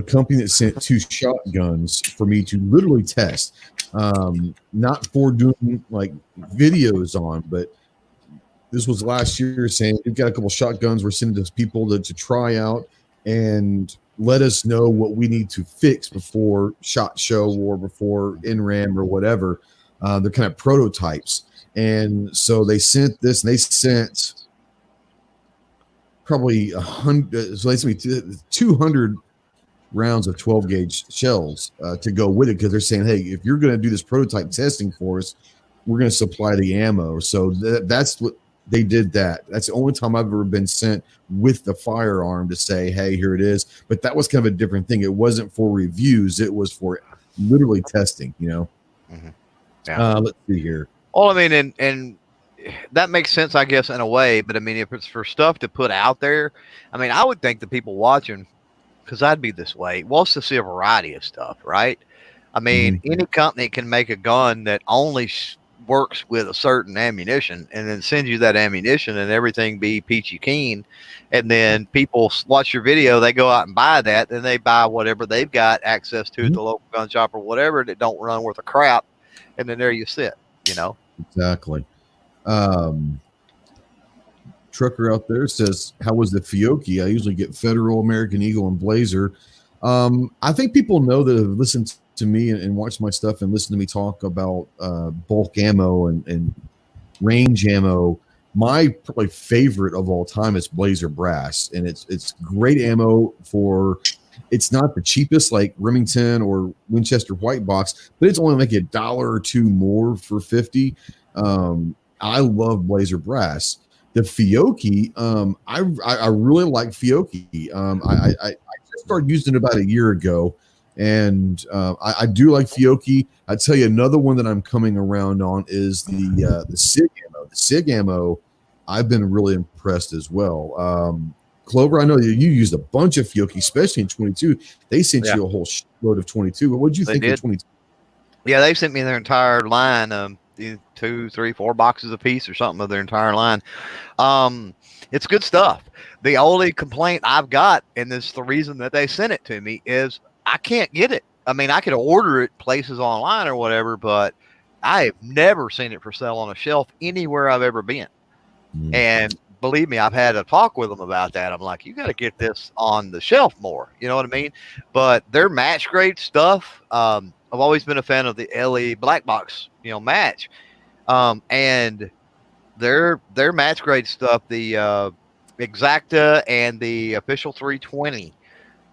company that sent 2 shotguns for me to literally test, not for doing like videos on, but this was last year, saying we've got a couple shotguns we're sending to people to try out and let us know what we need to fix before SHOT Show or before NRAM or whatever. They're kind of prototypes. And so they sent this, and they sent probably 100, so they sent me 200 rounds of 12 gauge shells to go with it, because they're saying, hey, if you're going to do this prototype testing for us, we're going to supply the ammo. So that's what they did. That's the only time I've ever been sent with the firearm to say, hey, here it is. But that was kind of a different thing. It wasn't for reviews, it was for literally testing, Mm-hmm. Yeah. Let's see here. Well, I mean, and that makes sense, I guess, in a way. But I mean, if it's for stuff to put out there, I mean, I would think the people watching, because I'd be this way, wants to see a variety of stuff, right? I mean, any company can make a gun that only works with a certain ammunition, and then send you that ammunition and everything be peachy keen. And then people watch your video, they go out and buy that, then they buy whatever they've got access to at the local gun shop or whatever that don't run worth a crap. and then there you sit, Exactly. Trucker out there says, how was the Fiocchi? I usually get Federal, American Eagle, and Blazer. I think people know that have listened to me and watched my stuff and listened to me talk about bulk ammo and range ammo. My probably favorite of all time is Blazer Brass, and it's great ammo for. It's not the cheapest like Remington or Winchester White Box, but it's only like $1 or $2 more for 50. I love Blazer Brass. The Fiocchi, I really like Fiocchi. I just started using it about a year ago, and I do like Fiocchi. I tell you another one that I'm coming around on is the SIG ammo. The SIG ammo, I've been really impressed as well. Clover, I know you used a bunch of Fiocchi, especially in 22. They sent you a whole load of 22. But what did you think of 22? Yeah, they sent me their entire line, 2, 3, 4 boxes a piece or something of their entire line. It's good stuff. The only complaint I've got, and this is the reason that they sent it to me, is I can't get it. I mean, I could order it places online or whatever, but I've never seen it for sale on a shelf anywhere I've ever been. And believe me, I've had a talk with them about that. I'm like, you got to get this on the shelf more. You know what I mean? But their match grade stuff, I've always been a fan of the LE black box, match. And their match grade stuff, the Exacta and the official 320.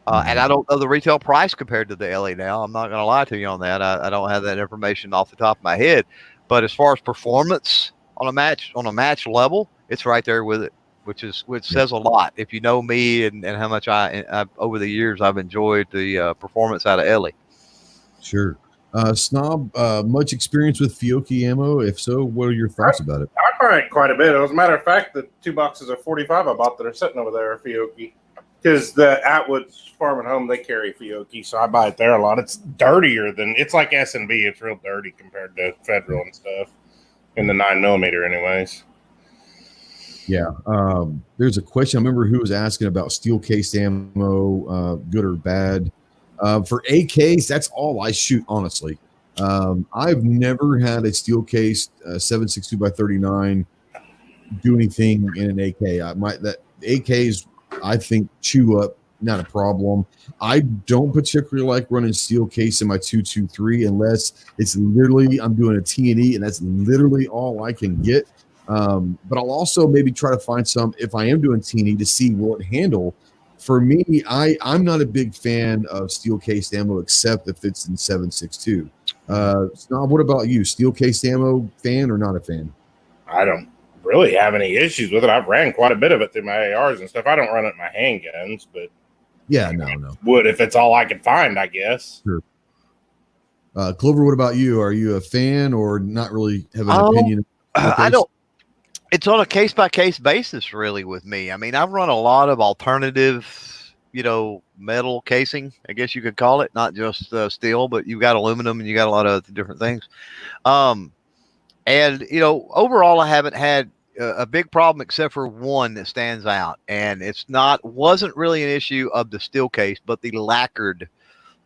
And I don't know the retail price compared to the LE now. I'm not going to lie to you on that. I don't have that information off the top of my head. But as far as performance on a match level, it's right there with it, which says a lot. If you know me and how much I've over the years I've enjoyed the performance out of Ellie. Sure. Snob, much experience with Fiocchi ammo? If so, what are your thoughts about it? I buy it quite a bit. As a matter of fact, the 2 boxes of 45 I bought that are sitting over there are Fiocchi. Because the Atwood's Farm and Home, they carry Fiocchi, so I buy it there a lot. It's dirtier it's like S&B. It's real dirty compared to Federal and stuff. In the 9mm anyways. Yeah. There's a question. I remember who was asking about steel case ammo, good or bad. For AKs, that's all I shoot, honestly. I've never had a steel case 7.62 by 39 do anything in an AK. AKs, I think, chew up, not a problem. I don't particularly like running steel case in my 223 unless it's literally I'm doing a T&E, and that's literally all I can get. But I'll also maybe try to find some if I am doing T&E to see will it handle. For me, I'm not a big fan of steel cased ammo except if it's in 7.62. Snob, what about you? Steel cased ammo fan or not a fan? I don't really have any issues with it. I've ran quite a bit of it through my ARs and stuff. I don't run it in my handguns, but yeah, no. Would if it's all I can find, I guess. Sure. Clover, what about you? Are you a fan or not really have an opinion? I don't. It's on a case-by-case basis, really, with me. I mean, I've run a lot of alternative, metal casing, I guess you could call it, not just steel, but you've got aluminum and you got a lot of different things. And, overall, I haven't had a big problem except for one that stands out. And wasn't really an issue of the steel case, but the lacquered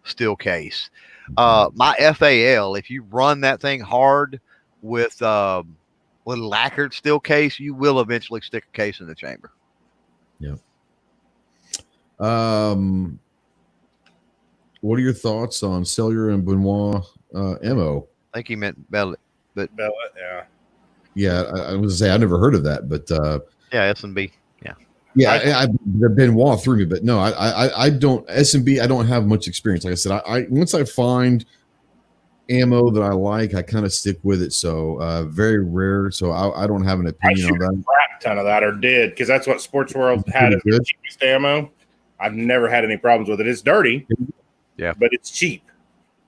steel case. My FAL, if you run that thing hard with lacquered steel case, you will eventually stick a case in the chamber. Yeah. What are your thoughts on Cellular and Benoit ammo? I think he meant Bellet, but Bellet, yeah. Yeah, I was gonna say I never heard of that, but yeah, S&B. Yeah. Yeah, the Benoit threw me, but no, I don't S&B. I don't have much experience. Like I said, I once I find ammo that I like, I kind of stick with it. So very rare. So I don't have an opinion on that. A crap ton of that, or did, because that's what Sports World had as the cheapest ammo. I've never had any problems with it. It's dirty, yeah, but it's cheap.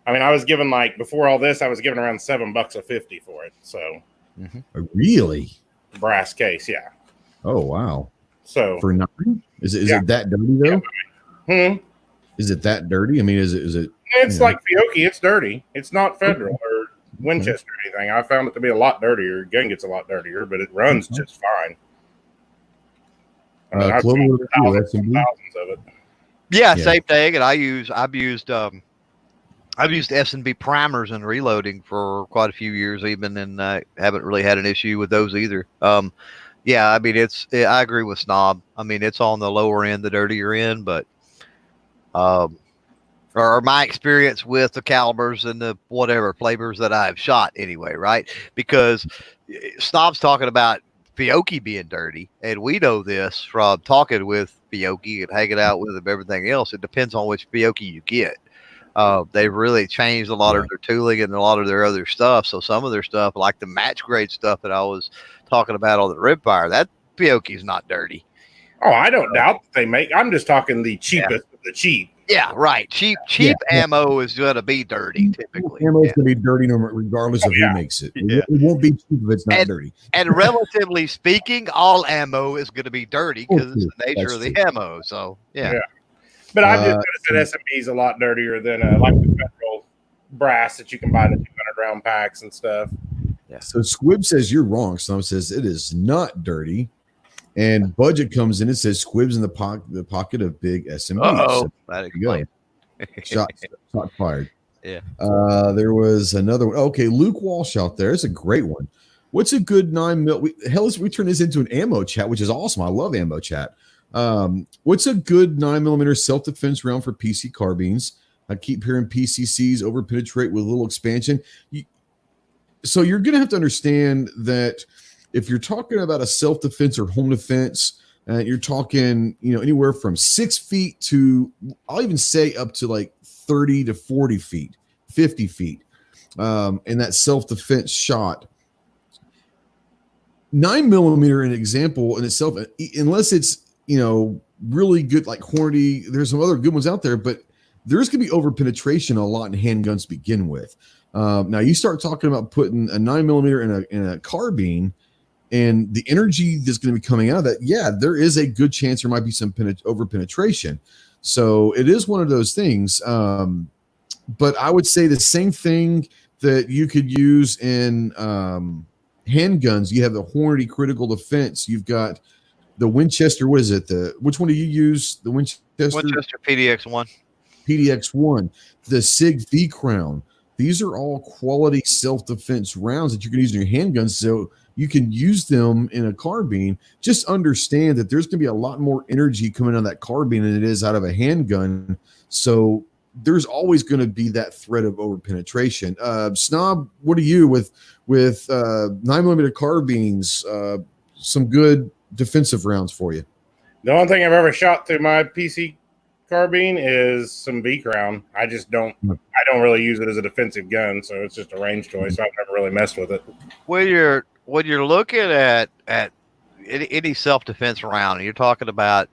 I mean, I was given before all this, I was given around $7 a 50 for it. So really, brass case, yeah. Oh wow. So for nothing, is it that dirty though? Yeah. Is it that dirty? I mean, is it? It's like Fiocchi. It's dirty. It's not Federal or Winchester or anything. I found it to be a lot dirtier. Gun gets a lot dirtier, but it runs just fine. I mean, I've thousands of it. Yeah, same thing. And I've used I've used S&B primers and reloading for quite a few years, even, and haven't really had an issue with those either. Yeah, I mean, I agree with Snob. I mean, it's on the lower end, the dirtier end, but or my experience with the calibers and the whatever flavors that I've shot anyway, right? Because Snob's talking about Fiocchi being dirty, and we know this from talking with Fiocchi and hanging out with him, everything else. It depends on which Fiocchi you get. They've really changed a lot of their tooling and a lot of their other stuff. So some of their stuff, like the match grade stuff that I was talking about on the Ripfire, that Fiocchi is not dirty. Oh, I don't doubt they make. I'm just talking the cheapest of the cheap. Yeah, right. Cheap ammo is going to be dirty typically. Ammo is going to be dirty regardless of who makes it. It won't be cheap if it's not dirty. And relatively speaking, all ammo is going to because it's the nature of the ammo. So, yeah. But I'm just going to say SMB is a lot dirtier than like the federal brass that you can buy in the 200 round packs and stuff. Yeah. So Squib says you're wrong. Some says it is not dirty. And Budget comes in and says Squib's in the pocket of big SMB. Oh, that explains. Shot fired. Yeah. There was another one. Okay, Luke Walsh out there. It's a great one. What's a good 9mm? We turn this into an ammo chat, which is awesome. I love ammo chat. What's a good 9mm self-defense round for PC carbines? I keep hearing PCCs over penetrate with a little expansion. So you're going to have to understand that if you're talking about a self-defense or home defense, you're talking, anywhere from 6 feet to, I'll even say up to like 30 to 40 feet, 50 feet, in that self-defense shot. 9mm, an example in itself, unless it's, really good, like Hornady, there's some other good ones out there, but there's going to be over penetration a lot in handguns to begin with. Now you start talking about putting a 9mm in a carbine, and the energy that's going to be coming out of that, there is a good chance there might be some over penetration. So it is one of those things. But I would say the same thing that you could use in handguns. You have the Hornady critical defense. You've got the Winchester. What is it? Which one do you use? The Winchester PDX-1. PDX-1. The SIG V-Crown. These are all quality self-defense rounds that you can use in your handguns. So you can use them in a carbine. Just understand that there's going to be a lot more energy coming out of that carbine than it is out of a handgun. So there's always going to be that threat of over penetration. Snob, what are you with 9mm carbines? Some good defensive rounds for you. The only thing I've ever shot through my PC carbine is some V-Crown. I don't really use it as a defensive gun, so it's just a range choice. So I've never really messed with it. When you're looking at any self-defense round, you're talking about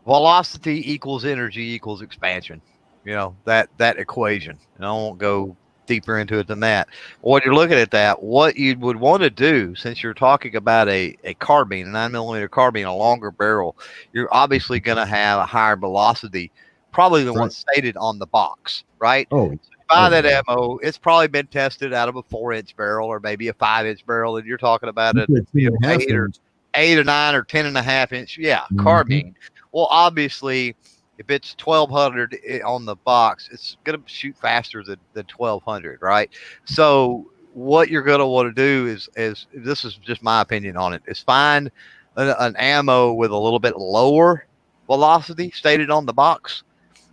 velocity equals energy equals expansion. That equation. And I won't go deeper into it than that. When you're looking at that, what you would want to do, since you're talking about a carbine, a 9mm carbine, a longer barrel, you're obviously going to have a higher velocity, probably than what's stated on the box, right? Oh. Buy that ammo, it's probably been tested out of a 4-inch barrel or maybe a 5-inch barrel, and you're talking about it 8 or 9 or 10.5 inch carbine. Well, obviously, if it's 1200 on the box, it's going to shoot faster than 1200, right? So what you're going to want to do is this is just my opinion on it, is find an ammo with a little bit lower velocity stated on the box,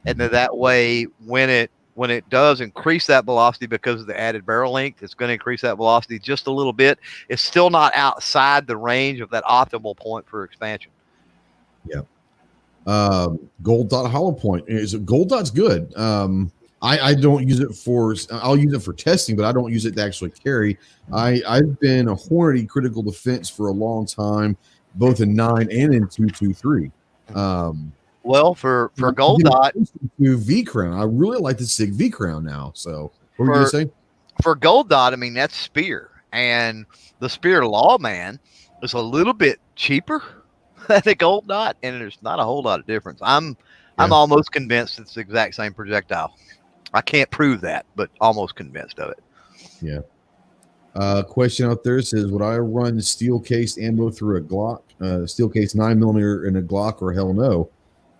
and then that way when it does increase that velocity because of the added barrel length, it's going to increase that velocity just a little bit. It's still not outside the range of that optimal point for expansion. Yeah. Gold dot hollow point. Gold dot's good. I don't use it I'll use it for testing, but I don't use it to actually carry. I've been a Hornady critical defense for a long time, both in 9 and in 223. Well, for Gold Dot, V-Crown, I really like the SIG V-Crown now. So, what were you going to say? For Gold Dot, I mean, that's Spear, and the Spear Lawman is a little bit cheaper than the Gold Dot, and there's not a whole lot of difference. I'm almost convinced it's the exact same projectile. I can't prove that, but almost convinced of it. Yeah. Question out there says, would I run steel case ammo through a Glock, steel case 9mm in a Glock, or hell no?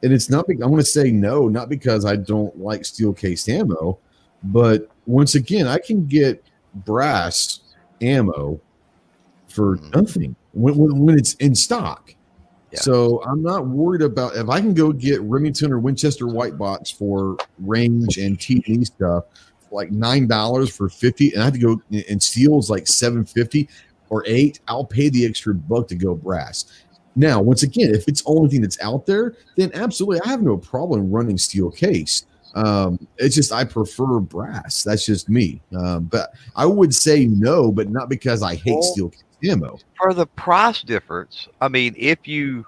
And it's not, I'm going to say no, not because I don't like steel cased ammo, but once again, I can get brass ammo for nothing when it's in stock. Yeah. So I'm not worried about if I can go get Remington or Winchester white box for range and T&E stuff for like $9 for 50, and I have to go and steel's like $7.50 or $8. I'll pay the extra buck to go brass. Now, once again, if it's the only thing that's out there, then absolutely, I have no problem running steel case. It's just I prefer brass. That's just me. But I would say no, but not because I hate steel case ammo. For the price difference, I mean, if you,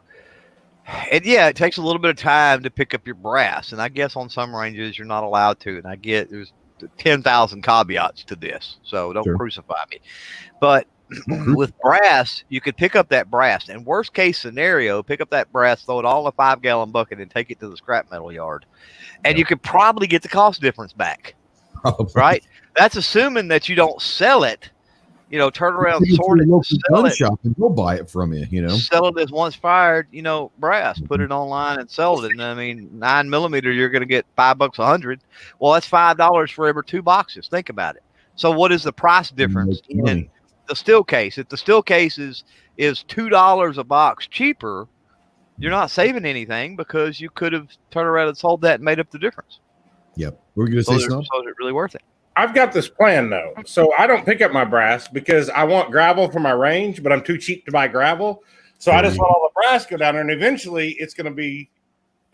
and yeah, it takes a little bit of time to pick up your brass, and I guess on some ranges you're not allowed to, and I get there's 10,000 caveats to this, so don't crucify me. But with brass, you could pick up that brass, and worst case scenario, pick up that brass, throw it all in a 5-gallon bucket, and take it to the scrap metal yard, and you could probably get the cost difference back. Probably. Right? That's assuming that you don't sell it. You know, turn around, sort it, sell it, shop and go buy it from you. You know, sell it as once fired. You know, brass. Put it online and sell it. And I mean, 9mm, you're going to get $5 100. Well, that's $5 for every 2 boxes. Think about it. So, what is the price difference in the steel case? If the steel case is $2 a box cheaper, you're not saving anything because you could have turned around and sold that and made up the difference. Yep, we're going to say something. So is it really worth it? I've got this plan though. So I don't pick up my brass because I want gravel for my range, but I'm too cheap to buy gravel. So I just want all the brass go down there, and eventually it's going to be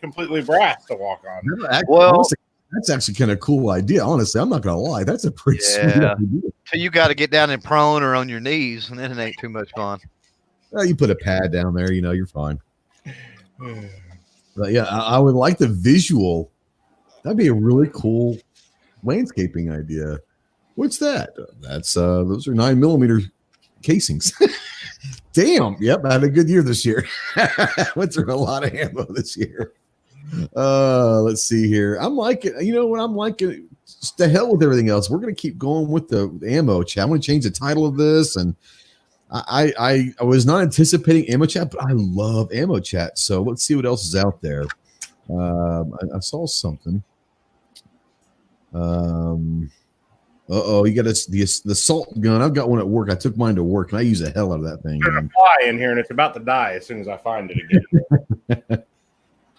completely brass to walk on. Honestly, that's actually kind of a cool idea. Honestly, I'm not going to lie. That's a pretty sweet idea. So you got to get down in prone or on your knees, and then it ain't too much fun. Well, you put a pad down there, you know, you're fine. But yeah, I would like the visual. That'd be a really cool landscaping idea. What's that? That's those are 9mm casings. Damn. Yep, I had a good year this year. Went through a lot of ammo this year. Let's see here. I'm liking, you know what I'm liking? Just the hell with everything else. We're gonna keep going with the ammo chat. I'm gonna change the title of this, and I was not anticipating ammo chat, but I love ammo chat. So let's see what else is out there. I saw something. You got the assault gun. I've got one at work. I took mine to work, and I use the hell out of that thing. There's a fly in here, and it's about to die as soon as I find it again.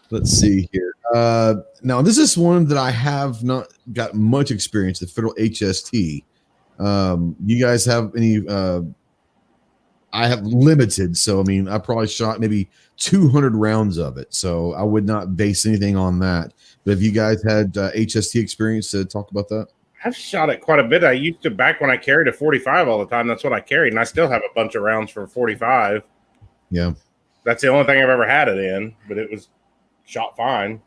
Let's see here. Now this is one that I have not got much experience. The Federal HST. You guys have any? I have limited, so I mean, I probably shot maybe 200 rounds of it, so I would not base anything on that. But have you guys had HST experience to talk about that? I've shot it quite a bit. I used to, back when I carried a 45 all the time, that's what I carried, and I still have a bunch of rounds for 45. Yeah. That's the only thing I've ever had it in, but it was shot fine.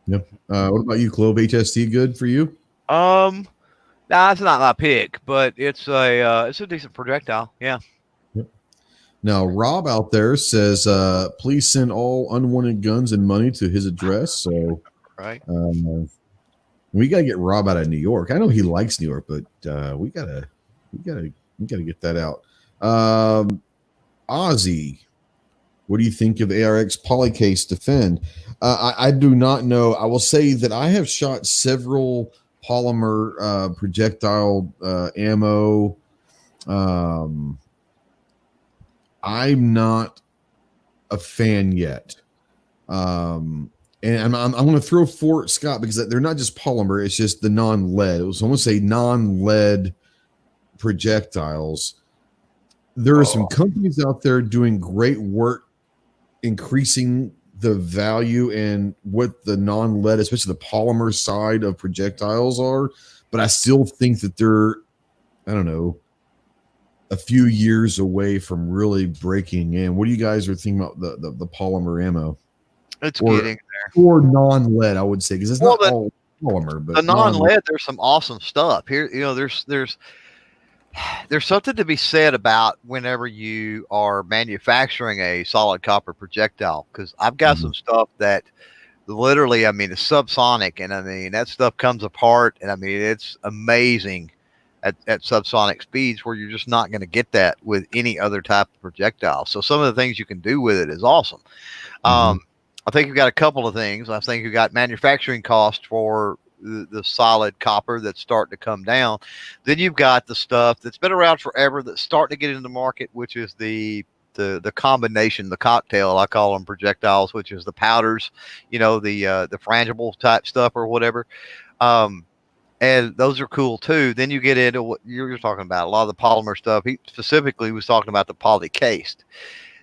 Yep. What about you, Clove? HST good for you? Nah, it's not my pick, but it's a decent projectile. Yeah. Now, Rob out there says, please send all unwanted guns and money to his address. So, right. We got to get Rob out of New York. I know he likes New York, but we gotta get that out. Ozzy, what do you think of ARX Polycase Defend? I do not know. I will say that I have shot several polymer projectile ammo. I'm not a fan yet. And I'm going to throw Fort Scott because they're not just polymer. It's just the non-lead. It was almost a non-lead projectiles. There are some companies out there doing great work increasing the value and what the non-lead, especially the polymer side of projectiles are. But I still think that they're, I don't know, a few years away from really breaking in. What do you guys are thinking about the polymer ammo? It's getting there. Or non-lead, I would say, because it's not all polymer. But the non-lead, there's some awesome stuff here. You know, there's something to be said about whenever you are manufacturing a solid copper projectile, because I've got some stuff that literally, I mean, it's subsonic, and I mean that stuff comes apart, and I mean it's amazing at subsonic speeds where you're just not going to get that with any other type of projectile. So some of the things you can do with it is awesome. I think you've got a couple of things. I think you've got manufacturing costs for the solid copper that's starting to come down. Then you've got the stuff that's been around forever that's starting to get into the market, which is the combination, the cocktail, I call them projectiles, which is the powders, the frangible type stuff or whatever. And those are cool too. Then you get into what you're talking about, a lot of the polymer stuff. He specifically was talking about the polycased.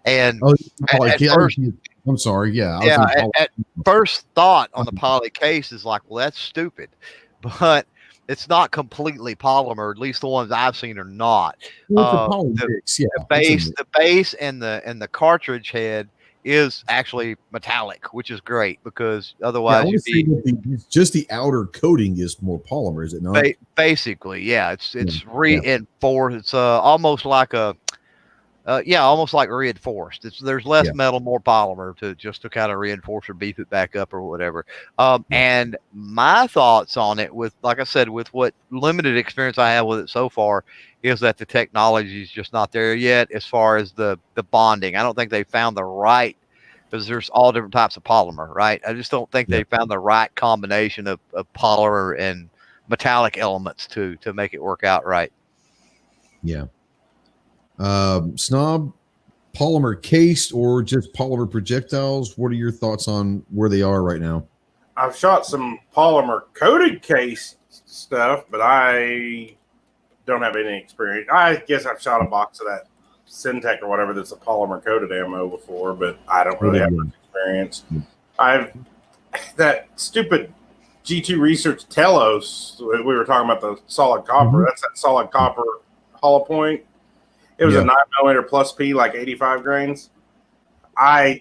And at first, I'm sorry. Yeah. At first thought on the polycase is like, well, that's stupid, but it's not completely polymer. At least the ones I've seen are not. The base and the cartridge head is actually metallic, which is great because otherwise just the outer coating is more polymer, is it not? Basically, yeah. It's reinforced. It's almost like almost like reinforced. There's less metal, more polymer to kind of reinforce or beef it back up or whatever. And my thoughts on it, with like I said, with what limited experience I have with it so far, is that the technology is just not there yet as far as the bonding. I don't think they found the right, because there's all different types of polymer, right? I just don't think they found the right combination of polymer and metallic elements to make it work out right. Yeah. Snob, polymer cased or just polymer projectiles? What are your thoughts on where they are right now? I've shot some polymer coated case stuff, but I don't have any experience. I guess I've shot a box of that Syntec or whatever that's a polymer coated ammo before, but I don't really have much experience. That stupid G2 Research Telos, we were talking about the solid copper. That's that solid copper hollow point. It was a 9mm plus P, like 85 grains.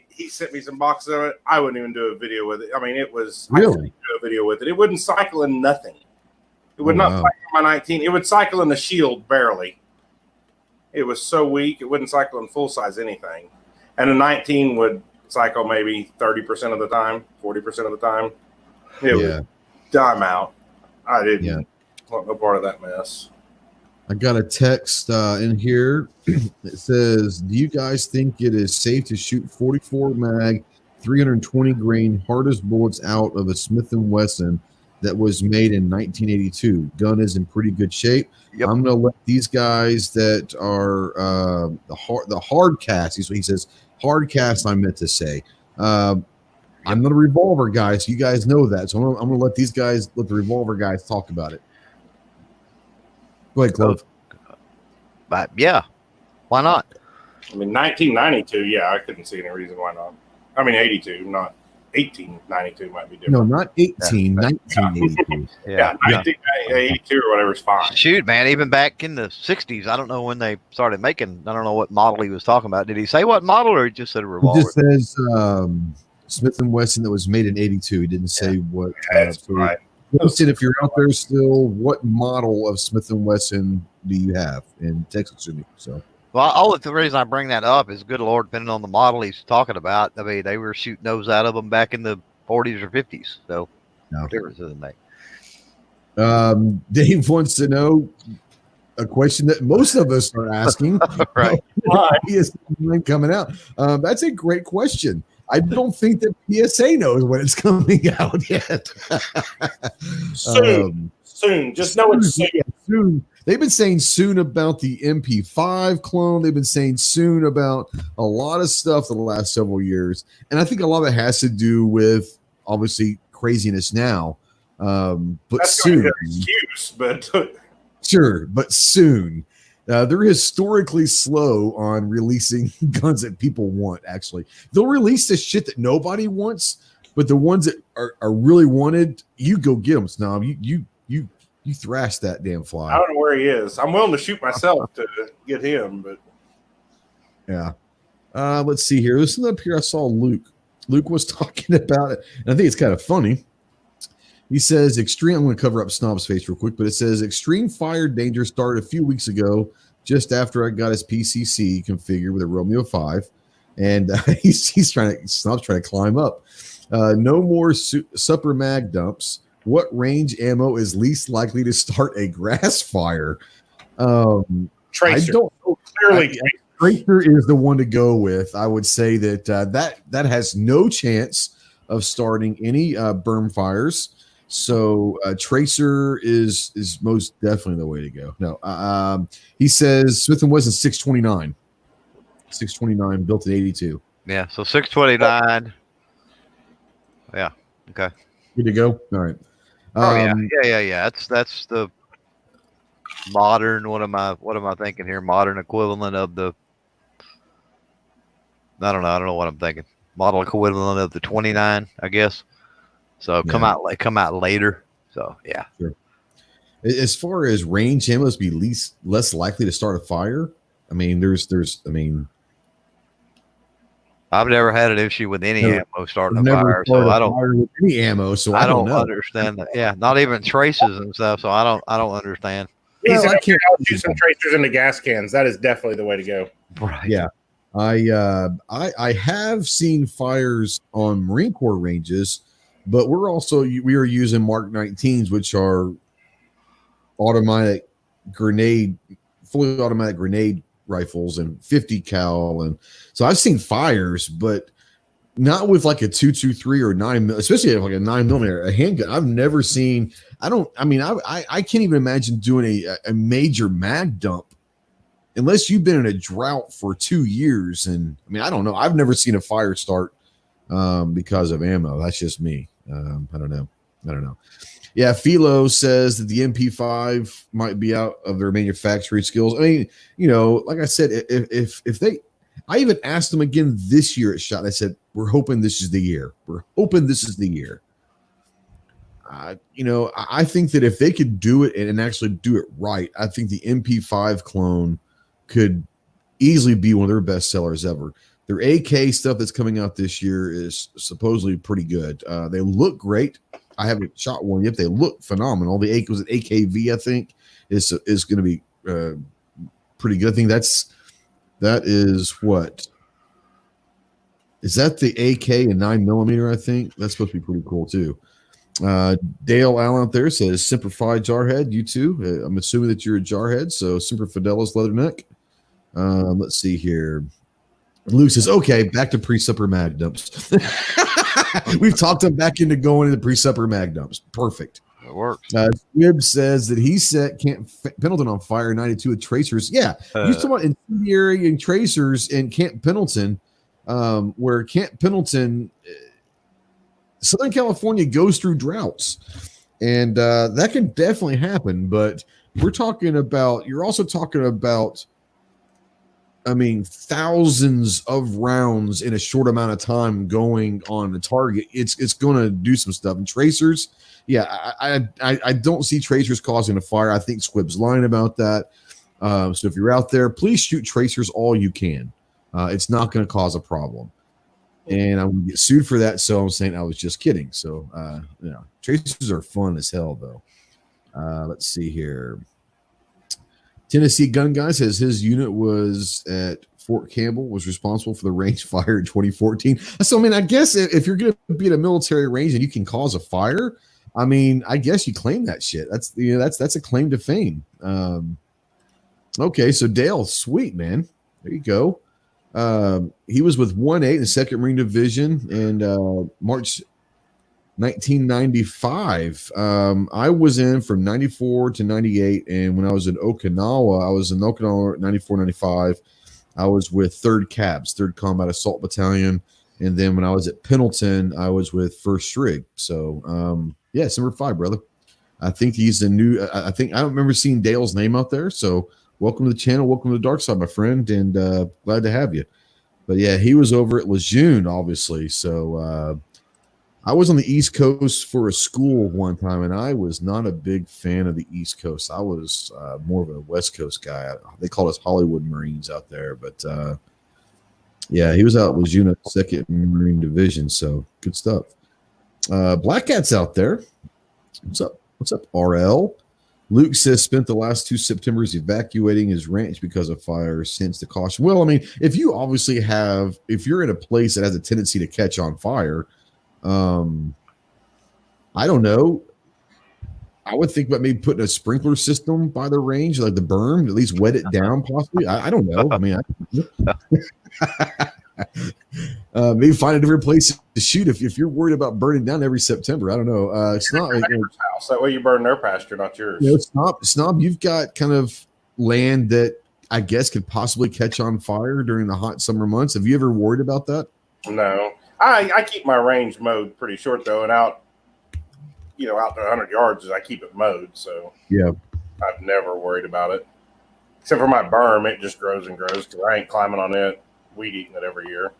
He sent me some boxes of it. I wouldn't even do a video with it. I mean, it was I couldn't do a video with it. It wouldn't cycle in nothing. It would not cycle in my 19. It would cycle in the shield barely. It was so weak, it wouldn't cycle in full size anything. And a 19 would cycle maybe 30% of the time, 40% of the time. It would dime out. I didn't want no part of that mess. I got a text in here. It says, do you guys think it is safe to shoot 44 mag, 320 grain hardest bullets out of a Smith & Wesson that was made in 1982? Gun is in pretty good shape. Yep. I'm going to let these guys that are the hard cast, he says, hard cast I meant to say. I'm not a revolver guy, so you guys know that. So I'm going to let the revolver guys talk about it. Go ahead, Cliff. But yeah, why not? I mean, 1992, I couldn't see any reason why not. I mean, 82, not 1892 might be different. No, not 1982. 1982 or whatever is fine. Shoot, man, even back in the 60s, I don't know when they started making, I don't know what model he was talking about. Did he say what model, or he just said a revolver? He just says Smith & Wesson that was made in 82. He didn't say what. That's right. Listen, if you're out there still, what model of Smith & Wesson do you have in Texas? So, well, the reason I bring that up is, good Lord, depending on the model he's talking about. I mean, they were shooting those out of them back in the 40s or 50s. So, no difference doesn't make. Dave wants to know a question that most of us are asking. Right. PSA coming out. That's a great question. I don't think that PSA knows when it's coming out yet. Soon. Just know it's soon. Soon. They've been saying soon about the MP5 clone. They've been saying soon about a lot of stuff the last several years. And I think a lot of it has to do with, obviously, craziness now. But that's soon. An excuse, but sure, but soon. They're historically slow on releasing guns that people want, actually. They'll release the shit that nobody wants, but the ones that are really wanted, you go get them, Snob. You thrash that damn fly. I don't know where he is. I'm willing to shoot myself to get him, but yeah. Let's see here. Listen up here. I saw Luke. Luke was talking about it, and I think it's kind of funny. He says, extreme. I'm going to cover up Snob's face real quick, but it says extreme fire danger started a few weeks ago, just after I got his PCC configured with a Romeo 5, and Snob's trying to climb up. No more supper mag dumps. What range ammo is least likely to start a grass fire? Tracer. I don't know. Clearly, Tracer is the one to go with. I would say that that has no chance of starting any berm fires. So Tracer is most definitely the way to go. No, he says Smith & Wesson 629. 629 built in 82. Yeah, so 629. Yeah. Okay. Good to go. All right. Oh yeah. That's the modern. What am I thinking here? Modern equivalent of the. I don't know what I'm thinking. Model equivalent of the 29, I guess. So come out later. So yeah. Sure. As far as range, ammo must be less likely to start a fire. I mean, I've never had an issue with any ammo starting a never fire, so I don't fire with any ammo. So I don't know. understand that. Yeah, not even traces and stuff. So I don't understand. He Well, said, I can't I'll shoot some tracers into gas cans. That is definitely the way to go. Right. Yeah. I have seen fires on Marine Corps ranges, but we are using Mark 19s, which are fully automatic grenade rifles and 50 cal, and so I've seen fires, but not with like a 223 or 9, especially like a 9mm, a handgun. I've never seen. I can't even imagine doing a major mag dump unless you've been in a drought for 2 years. And I mean, I don't know. I've never seen a fire start because of ammo. That's just me. I don't know. Yeah, Philo says that the MP5 might be out of their manufacturing skills. I mean, like I said, if they, I even asked them again this year at SHOT. I said, we're hoping this is the year. I think that if they could do it and actually do it right, I think the MP5 clone could easily be one of their best sellers ever. Their AK stuff that's coming out this year is supposedly pretty good. They look great. I haven't shot one yet. They look phenomenal. The AK was an AKV, I think, is going to be pretty good. I think that is what is that the AK and 9mm. I think that's supposed to be pretty cool too. Dale Allen out there says Semper Fi Jarhead. You too. I'm assuming that you're a Jarhead, so Semper Fidelis Leatherneck. Let's see here. Luke says, okay, back to pre-supper mag dumps. We've talked him back into going into pre-supper mag dumps. Perfect. It works. Squibb says that he set Camp Pendleton on fire in 92 with tracers. Yeah, you talking about incendiary and tracers in Camp Pendleton, where Camp Pendleton, Southern California goes through droughts. And that can definitely happen. But you're also talking about, I mean, thousands of rounds in a short amount of time going on the target. It's going to do some stuff. And tracers, yeah, I don't see tracers causing a fire. I think Squibb's lying about that. So if you're out there, please shoot tracers all you can. It's not going to cause a problem. And I'm going to get sued for that. So I'm saying I was just kidding. So, tracers are fun as hell, though. Let's see here. Tennessee Gun Guy says his unit was at Fort Campbell, was responsible for the range fire in 2014. So, I mean, I guess if you're going to be at a military range and you can cause a fire, I mean, I guess you claim that shit. That's a claim to fame. Okay, so Dale, sweet, man. There you go. He was with 1-8 in the 2nd Marine Division in March 1995. I was in from 94 to 98, and when I was in Okinawa, 94, 95. I was with 3rd Cabs, 3rd Combat Assault Battalion, and then when I was at Pendleton, I was with 1st Strig. So, yeah, Semper Fi, brother. I think he's a new. I don't remember seeing Dale's name out there. So, welcome to the channel. Welcome to the dark side, my friend, and glad to have you. But yeah, he was over at Lejeune, obviously. So. I was on the East Coast for a school one time, and I was not a big fan of the East Coast. I was more of a West Coast guy. They called us Hollywood Marines out there. But, yeah, he was out with Lejeune 2nd Marine Division, so good stuff. Black Cat's out there. What's up? What's up, RL? Luke says spent the last 2 Septembers evacuating his ranch because of fire since the caution. Well, I mean, if you're in a place that has a tendency to catch on fire, I don't know. I would think about maybe putting a sprinkler system by the range, like the berm, at least wet it down possibly. I don't know. I mean, maybe find a different place to shoot if you're worried about burning down every September. I don't know. It's not like house. That way you burn their pasture, not yours. Snob, you've got kind of land that I guess could possibly catch on fire during the hot summer months. Have you ever worried about that? No. I keep my range mowed pretty short though, and out to 100 yards, I keep it mowed. So yeah, I've never worried about it. Except for my berm, it just grows and grows because I ain't climbing on it, weed eating it every year.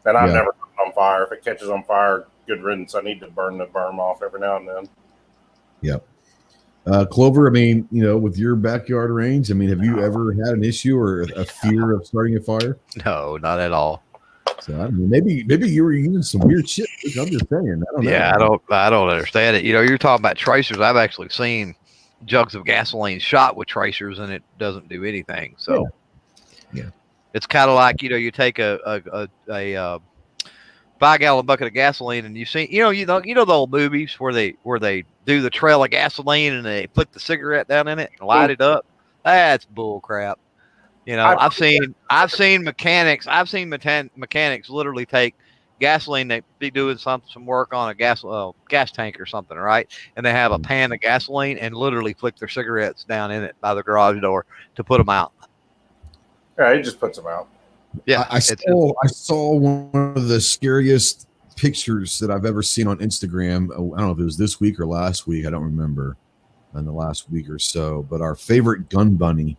And I've never caught on fire. If it catches on fire, good riddance. I need to burn the berm off every now and then. Yep. Clover, I mean, with your backyard range, I mean, have you ever had an issue or a fear of starting a fire? No, not at all. So I mean, maybe you were using some weird shit. I'm just saying. I don't understand it. You're talking about tracers. I've actually seen jugs of gasoline shot with tracers, and it doesn't do anything. So yeah. It's kind of like you take a 5-gallon bucket of gasoline, and you've seen the old movies where they do the trail of gasoline and they put the cigarette down in it and light it up. That's bull crap. I've seen mechanics literally take gasoline. They be doing some work on a gas tank or something, right? And they have a pan of gasoline and literally flick their cigarettes down in it by the garage door to put them out. Yeah, it just puts them out. Yeah, I saw one of the scariest pictures that I've ever seen on Instagram. I don't know if it was this week or last week. I don't remember in the last week or so. But our favorite gun bunny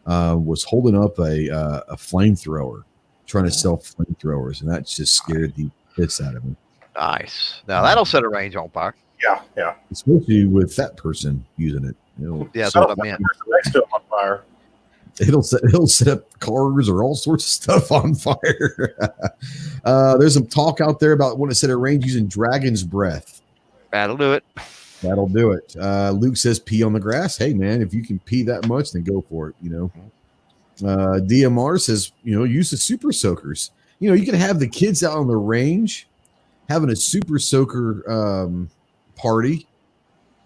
was holding up a flamethrower, trying to sell flamethrowers, and that just scared the piss out of me. Nice. Now that'll set a range on fire. Yeah. Especially with that person using it. That's what I meant. Next to it on fire. It'll set up cars or all sorts of stuff on fire. There's some talk out there about wanting to set a range using dragon's breath. That'll do it. Luke says pee on the grass. Hey man, if you can pee that much, then go for it. DMR says use the super soakers. You can have the kids out on the range having a super soaker party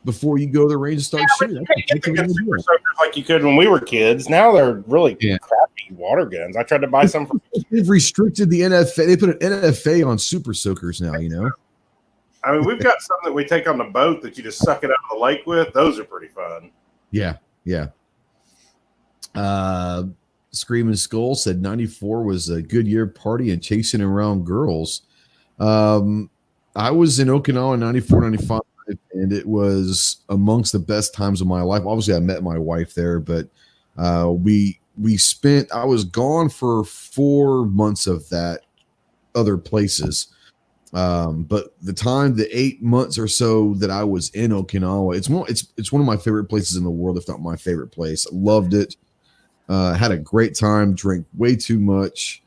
before you go to the range and start shooting. Super soakers like you could when we were kids. Now they're really crappy water guns. I tried to buy some. They've restricted the NFA. They put an NFA on super soakers now. I mean, we've got some that we take on the boat that you just suck it out of the lake with. Those are pretty fun. Yeah. Screaming Skull said 94 was a good year party and chasing around girls. I was in Okinawa in 94, 95. And it was amongst the best times of my life. Obviously, I met my wife there, but I was gone for 4 months of that other places. But the 8 months or so that I was in Okinawa, it's one of my favorite places in the world, if not my favorite place. I loved it. Had a great time, drank way too much,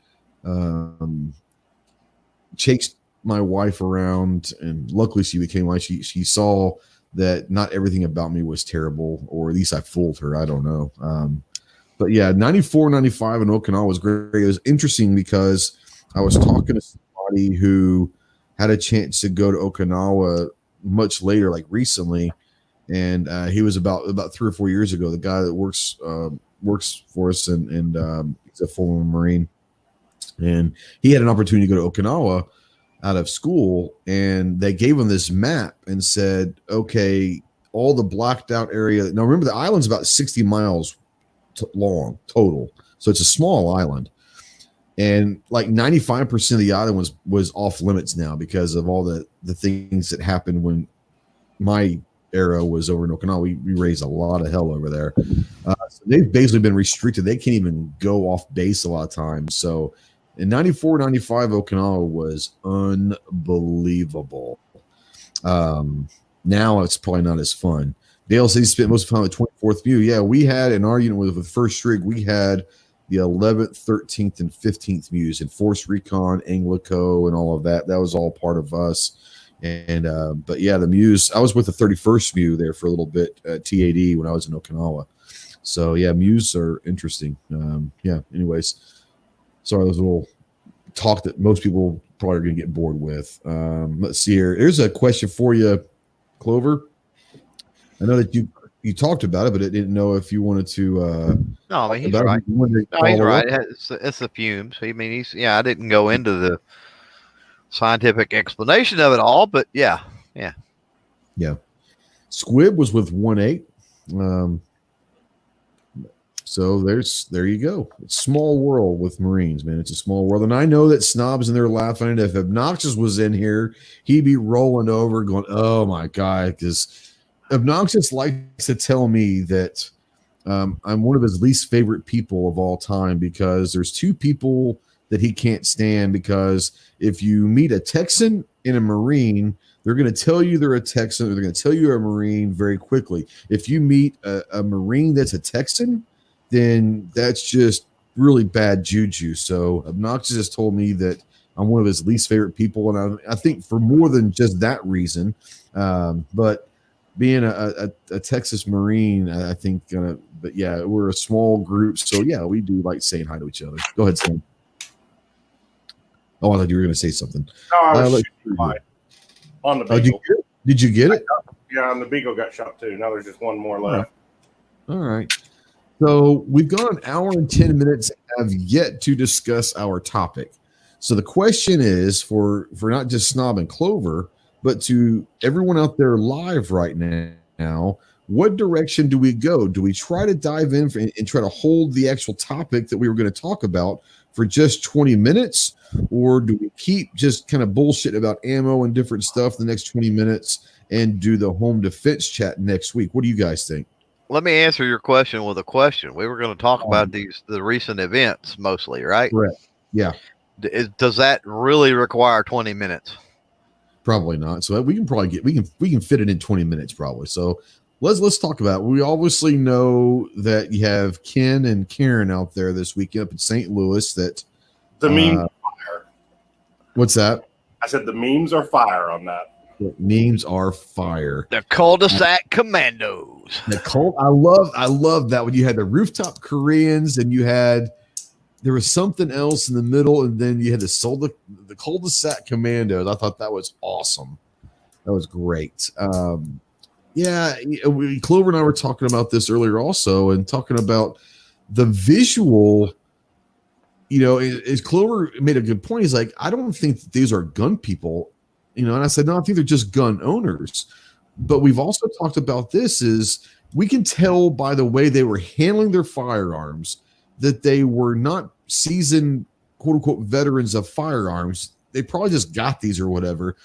chased my wife around, and luckily she became like she saw that not everything about me was terrible, or at least I fooled her. I don't know. But yeah, 94, 95 in Okinawa was great. It was interesting because I was talking to somebody who had a chance to go to Okinawa much later, like recently, and he was about 3 or 4 years ago. The guy that works for us, and he's a former Marine, and he had an opportunity to go to Okinawa out of school, and they gave him this map and said, okay, all the blacked out area. Now remember, the island's about 60 miles long total, so it's a small island, and like 95% of the island was off limits now because of all the things that happened when my era was over in Okinawa. We raised a lot of hell over there. So they've basically been restricted. They can't even go off base a lot of times. So in 94, 95, Okinawa was unbelievable. Now it's probably not as fun. Dale says he spent most of the time at 24th View. Yeah, we had in our unit with First Rig, we had the 11th, 13th, and 15th Views, and Force Recon, Anglico, and all of that. That was all part of us. And but yeah, the Muse, I was with the 31st View there for a little bit at TAD when I was in Okinawa. So yeah, Muse are interesting. Anyways. Sorry, there's a little talk that most people probably are going to get bored with. Let's see here. Here's a question for you, Clover. I know that you talked about it, but I didn't know if you wanted to. No, I mean he's about it. right. You wanted to No, he's follow right. up. It's the fumes. I mean, I didn't go into the scientific explanation of it all, but yeah. Yeah, Squib was with 1.8. So there you go. It's small world with Marines, man. It's a small world. And I know that Snob's in there laughing. And if Obnoxious was in here, he'd be rolling over going, oh my God. Because Obnoxious likes to tell me that I'm one of his least favorite people of all time because there's two people that he can't stand. Because if you meet a Texan and a Marine, they're going to tell you they're a Texan or they're going to tell you you're a Marine very quickly. If you meet a Marine that's a Texan, then that's just really bad juju. So Obnoxious has told me that I'm one of his least favorite people, and I think for more than just that reason. But being a Texas Marine, I think. But yeah, we're a small group, so yeah, we do like saying hi to each other. Go ahead, Sam. Oh, I thought you were going to say something. No, I was on the Beagle. Did you get it? Yeah, and the Beagle got shot too. Now there's just one more left. All right. So we've gone an hour and 10 minutes and have yet to discuss our topic. So the question is for not just Snob and Clover, but to everyone out there live right now, what direction do we go? Do we try to dive in and try to hold the actual topic that we were going to talk about for just 20 minutes? Or do we keep just kind of bullshit about ammo and different stuff the next 20 minutes and do the home defense chat next week? What do you guys think? Let me answer your question with a question. We were going to talk about the recent events mostly, right? Correct. Yeah. Does that really require 20 minutes? Probably not. So we can fit it in 20 minutes probably. So let's talk about it. We obviously know that you have Ken and Karen out there this weekend up in St. Louis. That the memes are fire. What's that? I said the memes are fire on that. The memes are fire. The cul-de-sac commandos. I love that when you had the rooftop Koreans and there was something else in the middle, and then you had the cul-de-sac commandos. I thought that was awesome. That was great. Clover and I were talking about this earlier also, and talking about the visual. You know, as Clover made a good point. He's like, I don't think that these are gun people. You know, and I said, no, I think they're just gun owners. But we've also talked about this is we can tell by the way they were handling their firearms that they were not seasoned, quote unquote, veterans of firearms. They probably just got these or whatever.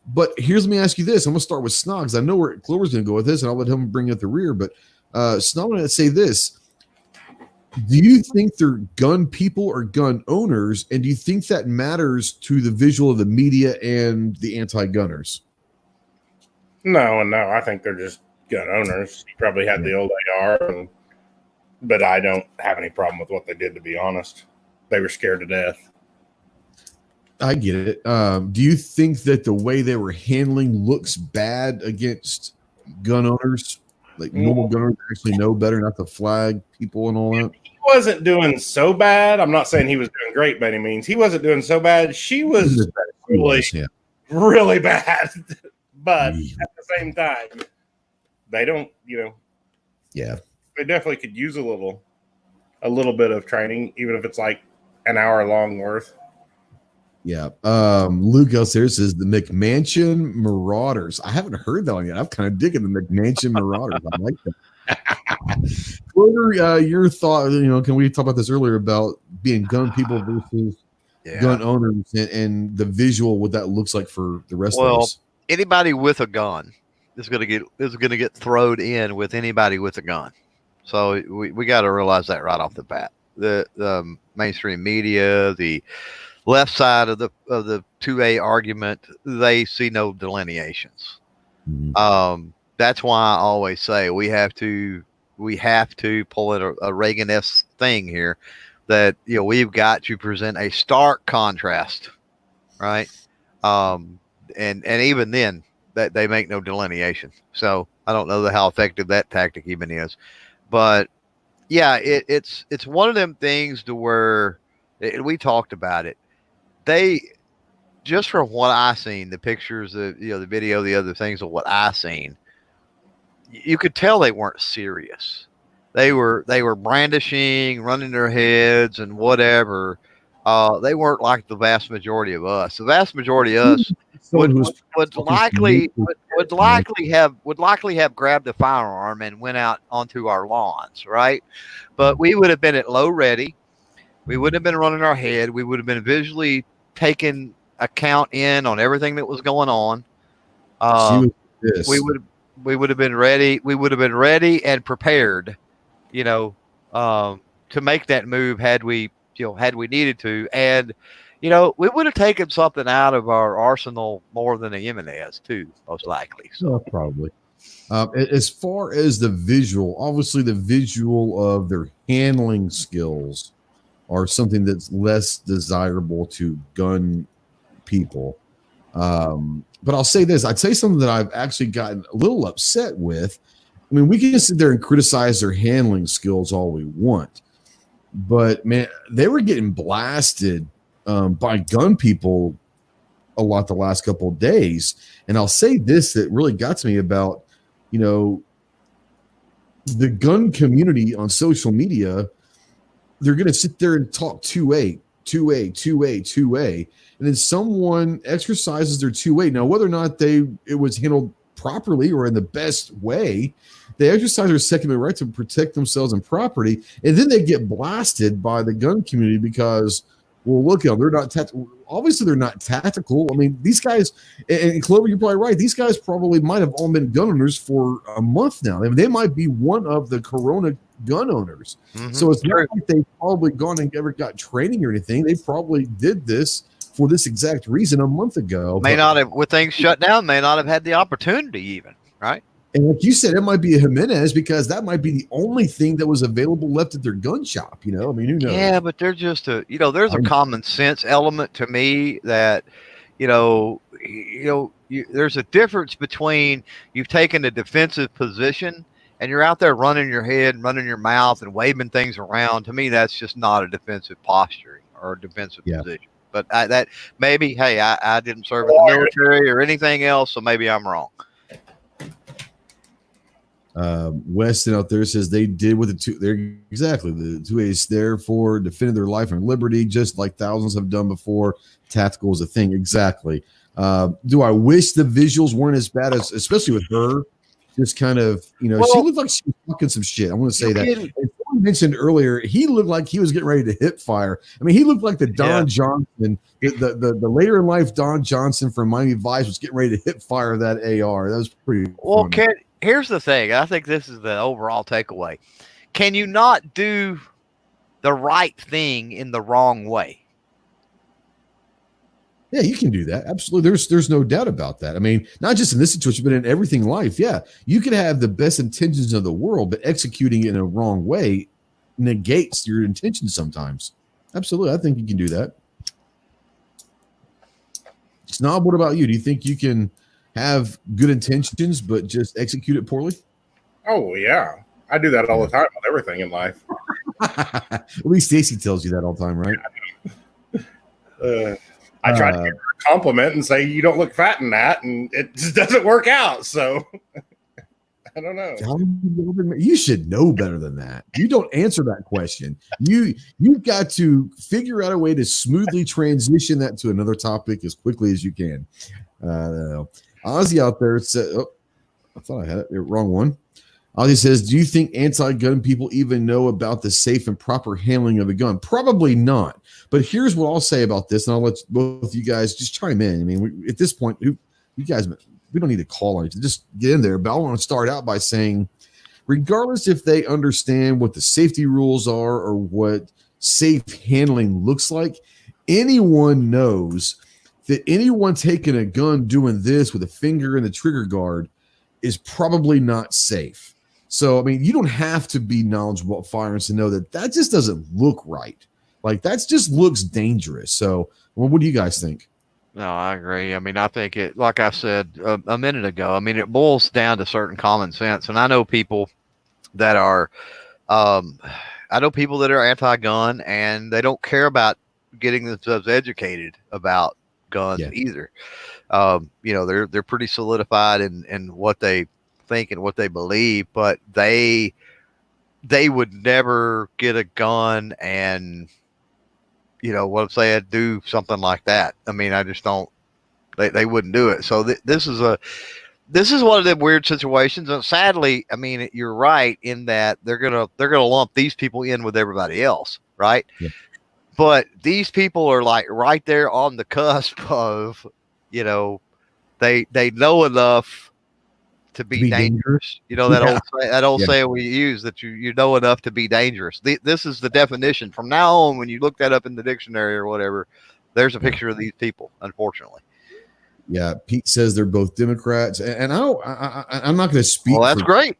But let me ask you this. I'm going to start with Snogs. I know where Clover's going to go with this, and I'll let him bring it the rear. But Snog, I'm going to say this. Do you think they're gun people or gun owners? And do you think that matters to the visual of the media and the anti-gunners? No. I think they're just gun owners. He probably had the old AR, but I don't have any problem with what they did, to be honest. They were scared to death. I get it. Do you think that the way they were handling looks bad against gun owners? Like normal gun owners actually know better not to flag people and all that? He wasn't doing so bad. I'm not saying he was doing great by any means. He wasn't doing so bad. She was really bad. But at the same time, they don't, Yeah. They definitely could use a little bit of training, even if it's like an hour long worth. Yeah. Luke else here says the McMansion Marauders. I haven't heard that one yet. I'm kind of digging the McMansion Marauders. I like that. Clover, your thought, can we talk about this earlier about being gun people versus gun owners and the visual, what that looks like for the rest of us? Anybody with a gun is going to get thrown in with anybody with a gun. So we got to realize that right off the bat. The mainstream media, the left side of the 2A argument, they see no delineations. Mm-hmm. That's why I always say we have to pull in a Reagan-esque thing here that we've got to present a stark contrast, right? And even then that they make no delineation. So I don't know how effective that tactic even is, but yeah, it's one of them things to where we talked about it. They, just from what I seen, the pictures, the video, the other things of what I seen, you could tell they weren't serious. They were brandishing, running their heads, and whatever. They weren't like the vast majority of us. The vast majority of us Someone would who's would likely have grabbed the firearm and went out onto our lawns, right? But we would have been at low ready. We wouldn't have been running our head. We would have been visually taking account in on everything that was going on. We would have been ready. We would have been ready and prepared, to make that move had we needed to. And, we would have taken something out of our arsenal more than a Jimenez too, most likely. So probably. As far as the visual, obviously the visual of their handling skills are something that's less desirable to gun people. But I'll say this. I'd say something that I've actually gotten a little upset with. I mean, we can sit there and criticize their handling skills all we want. But, man, they were getting blasted by gun people a lot the last couple of days. And I'll say this that really got to me about, the gun community on social media. They're going to sit there and talk 2A. And then someone exercises their 2A. Now, whether or not it was handled properly or in the best way, they exercise their Second Amendment right to protect themselves and property, and then they get blasted by the gun community because, well, look at them. They're not obviously they're not tactical. I mean, these guys, and Clover, you're probably right. These guys probably might have all been gun owners for a month now. I mean, they might be one of the Corona gun owners. Mm-hmm. So it's not like they've probably gone and ever got training or anything. They probably did this for this exact reason a month ago. Not have, with things shut down, may not have had the opportunity even, right? And like you said, it might be a Jimenez because that might be the only thing that was available left at their gun shop. I mean, who knows? Yeah, but they're just there's a common sense element to me that, there's a difference between you've taken a defensive position and you're out there running your head, running your mouth, and waving things around. To me, that's just not a defensive posture or a defensive position. But that maybe, hey, I didn't serve in the military or anything else, so maybe I'm wrong. Weston out there says they did with the two. They're exactly the 2A is there for defending their life and liberty, just like thousands have done before. Tactical is a thing. Exactly. Do I wish the visuals weren't as bad as, especially with her? Just kind of, she looked like she was talking some shit. I want to say that. And someone mentioned earlier, he looked like he was getting ready to hip fire. I mean, he looked like the Don Johnson, the later in life Don Johnson from Miami Vice was getting ready to hip fire that AR. That was pretty funny. Here's the thing. I think this is the overall takeaway. Can you not do the right thing in the wrong way? Yeah, you can do that. Absolutely. There's no doubt about that. I mean, not just in this situation, but in everything in life. Yeah, you can have the best intentions of the world, but executing it in a wrong way negates your intentions sometimes. Absolutely. I think you can do that. Snob, what about you? Do you think you can have good intentions, but just execute it poorly? Oh, yeah. I do that all the time with everything in life. At least Stacy tells you that all the time, right? I try to give her a compliment and say, you don't look fat in that, and it just doesn't work out. So I don't know. You should know better than that. You don't answer that question. You've got to figure out a way to smoothly transition that to another topic as quickly as you can. Ozzy out there said, I thought I had it. Wrong one. Ozzy says, do you think anti-gun people even know about the safe and proper handling of a gun? Probably not. But here's what I'll say about this, and I'll let both you guys just chime in. I mean, at this point, you guys, we don't need to call on it. Just get in there. But I want to start out by saying, regardless if they understand what the safety rules are or what safe handling looks like, anyone knows that anyone taking a gun doing this with a finger in the trigger guard is probably not safe. So, I mean, you don't have to be knowledgeable about firearms to know that just doesn't look right. Like, that just looks dangerous. So, well, what do you guys think? No, I agree. I mean, I think it, like I said a minute ago, I mean, it boils down to certain common sense. And I know people that are, anti-gun and they don't care about getting themselves educated about guns either. They're pretty solidified in what they think and what they believe, but they would never get a gun and, you know what I'm saying, do something like that. I mean, I just don't. They wouldn't do it. So this is one of the weird situations. And sadly, I mean, you're right in that they're gonna lump these people in with everybody else, right? Yeah. But these people are like right there on the cusp of, you know, they know enough to be dangerous. You know, that old saying we use, that you know enough to be dangerous. This is the definition. From now on, when you look that up in the dictionary or whatever, there's a picture of these people, unfortunately. Yeah, Pete says they're both Democrats, and I'm not going to speak. Well, that's great.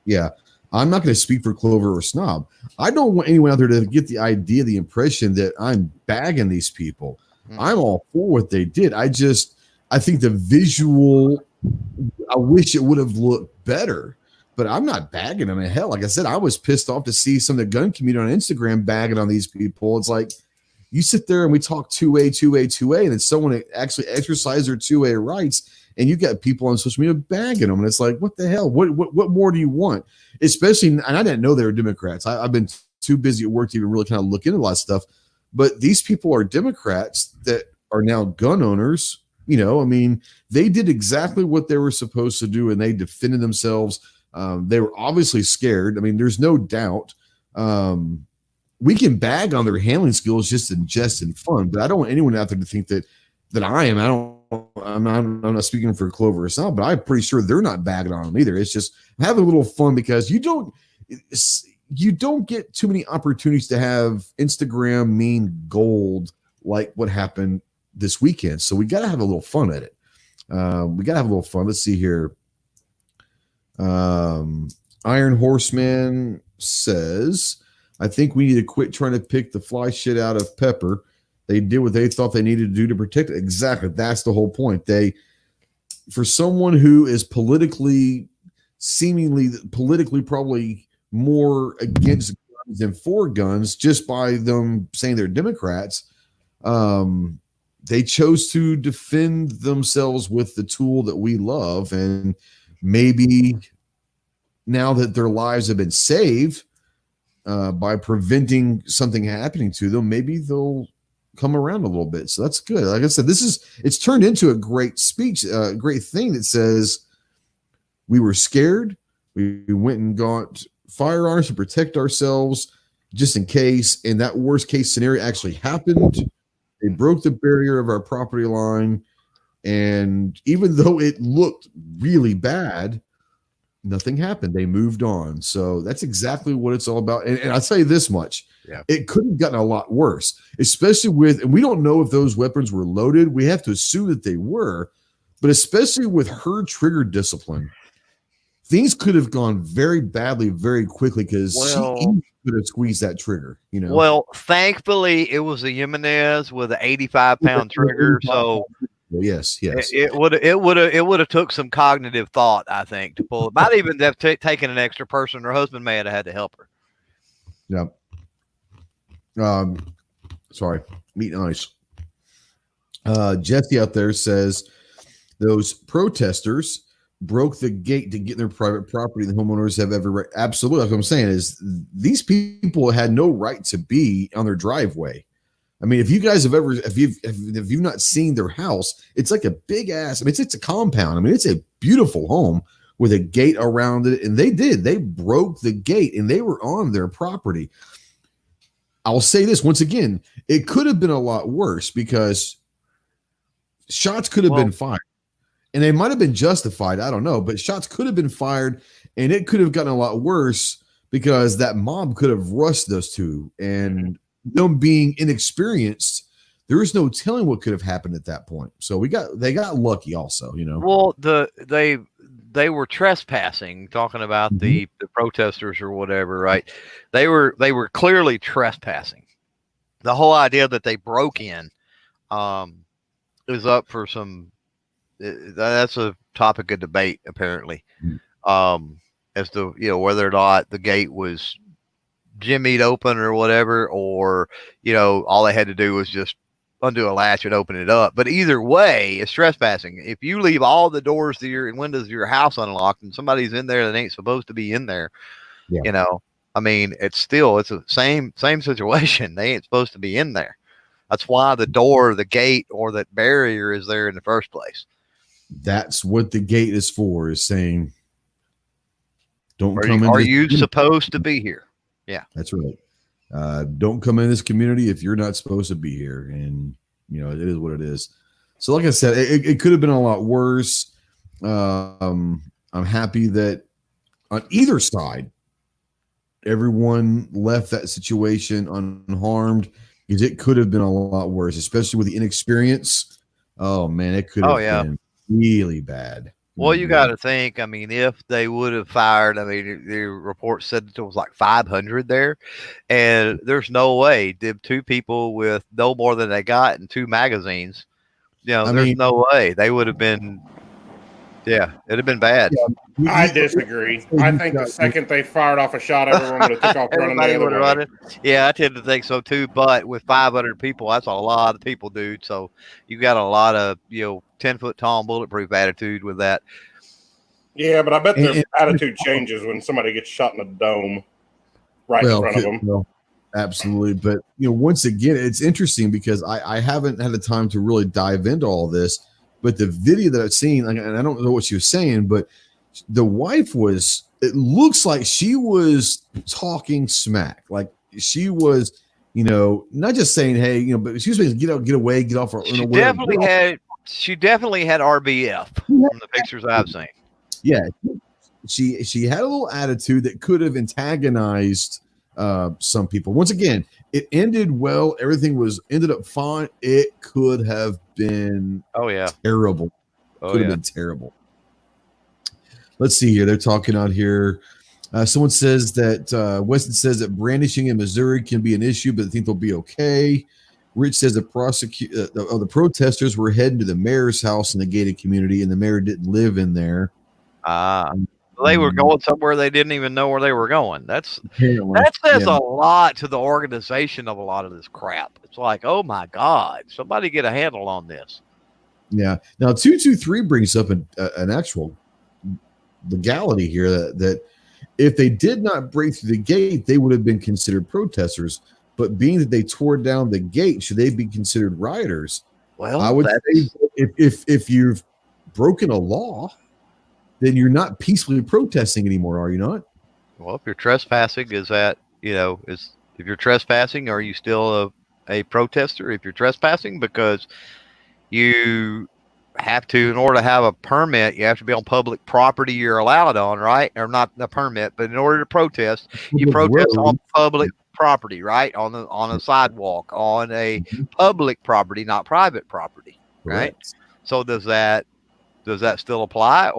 Yeah, I'm not going to speak for Clover or Snob. I don't want anyone out there to get the impression that I'm bagging these people. I'm all for what they did. I think the visual, I wish it would have looked better, but I'm not bagging them. And hell, like I said, I was pissed off to see some of the gun community on Instagram bagging on these people. It's like, you sit there and we talk 2A, and then someone actually exercise their 2A rights, and you got people on social media bagging them, and it's like, what the hell? What more do you want? Especially, and I didn't know they were Democrats. I've been too busy at work to even really kind of look into a lot of stuff. But these people are Democrats that are now gun owners. You know, I mean, they did exactly what they were supposed to do, and they defended themselves. They were obviously scared. I mean, there's no doubt. We can bag on their handling skills just in jest and fun, but I don't want anyone out there to think that I am. I'm not speaking for Clover or Snob, but I'm pretty sure they're not bagging on them either. It's just having a little fun, because you don't get too many opportunities to have Instagram mean gold like what happened this weekend. So we got to have a little fun at it. We got to have a little fun. Let's see here. Iron Horseman says, I think we need to quit trying to pick the fly shit out of Pepper. They did what they thought they needed to do to protect it. Exactly. That's the whole point. For someone who is seemingly politically probably more against guns than for guns, just by them saying they're Democrats, they chose to defend themselves with the tool that we love. And maybe now that their lives have been saved, by preventing something happening to them, maybe they'll come around a little bit. So that's good. Like I said, it's turned into a great speech, a great thing that says we were scared. We went and got firearms to protect ourselves just in case. And that worst case scenario actually happened. They broke the barrier of our property line. And even though it looked really bad, nothing happened. They moved on. So that's exactly what it's all about. And I'll tell you this much. Yeah. It could have gotten a lot worse, especially and we don't know if those weapons were loaded. We have to assume that they were, but especially with her trigger discipline, things could have gone very badly very quickly, because she could have squeezed that trigger, you know. Well, thankfully it was a Jimenez with an 85-pound trigger. So yes, it would have took some cognitive thought, I think, to pull it. Might even have taken an extra person. Her husband may have had to help her. Yeah. Sorry, meat and ice. Jesse out there says those protesters broke the gate to get in their private property. The homeowners have every right. Absolutely. Like I'm saying is these people had no right to be on their driveway. I mean, if you guys have ever, if you've not seen their house, it's like a big ass. I mean, it's a compound. I mean, it's a beautiful home with a gate around it. And they broke the gate and they were on their property. I'll say this once again, it could have been a lot worse, because shots could have been fired, and they might have been justified. I don't know, but shots could have been fired, and it could have gotten a lot worse, because that mob could have rushed those two, and them being inexperienced, there is no telling what could have happened at that point. So they got lucky also, you know. Well, they were trespassing, talking about the protesters or whatever, right? They were clearly trespassing. The whole idea that they broke in is up for some. That's a topic of debate, apparently, as to whether or not the gate was jimmied open or whatever, or all they had to do was just undo a latch and open it up. But either way, it's trespassing. If you leave all the doors to your and windows of your house unlocked and somebody's in there that ain't supposed to be in there, you know, I mean, it's a same situation. They ain't supposed to be in there. That's why the door, the gate, or that barrier is there in the first place. That's what the gate is for, is saying, don't come in. Are you supposed to be here? Yeah, that's right. Don't come in this community if you're not supposed to be here. And, you know, it is what it is. So like I said, it could have been a lot worse. I'm happy that on either side, everyone left that situation unharmed, because it could have been a lot worse, especially with the inexperience. Oh man, it could have been really bad. Well, you got to think, I mean, if they would have fired, I mean, the report said that there was like 500 there, and there's no way did 2 people with no more than they got in 2 magazines, you know, there's no way they would have been, it'd have been bad. I disagree. I think the second they fired off a shot, everyone would have took off running the other way. Yeah, I tend to think so too. But with 500 people, that's a lot of people, dude. So you got a lot of 10-foot tall bulletproof attitude with that. Yeah, but I bet their attitude changes when somebody gets shot in the dome right in front of them. Well, absolutely. But once again, it's interesting because I haven't had the time to really dive into all this. But the video that I've seen, and I don't know what she was saying, but the wife it looks like she was talking smack. Like she was, not just saying, hey, but she was saying, get away, get off our. She definitely had RBF from the pictures I've seen. Yeah. She had a little attitude that could have antagonized some people. Once again, it ended well. Everything ended up fine. It could have been terrible. Could have been terrible. Let's see here. They're talking out here. Someone says that Weston says that brandishing in Missouri can be an issue, but I think they'll be okay. Rich says the protesters were heading to the mayor's house in the gated community, and the mayor didn't live in there. They were going somewhere they didn't even know where they were going. That says a lot to the organization of a lot of this crap. It's like, oh my God, somebody get a handle on this. Yeah. Now 223 brings up an actual legality here that if they did not break through the gate, they would have been considered protesters. But being that they tore down the gate, should they be considered rioters? Well, I would say if you've broken a law, then you're not peacefully protesting anymore, are you not? Well, if you're trespassing, if you're trespassing, are you still a protester? If you're trespassing, because you have to, in order to have a permit, you have to be on public property you're allowed on, right? Or not a permit, but in order to protest, you protest on public property, right? On a sidewalk, on a public property, not private property, right? So does that still apply?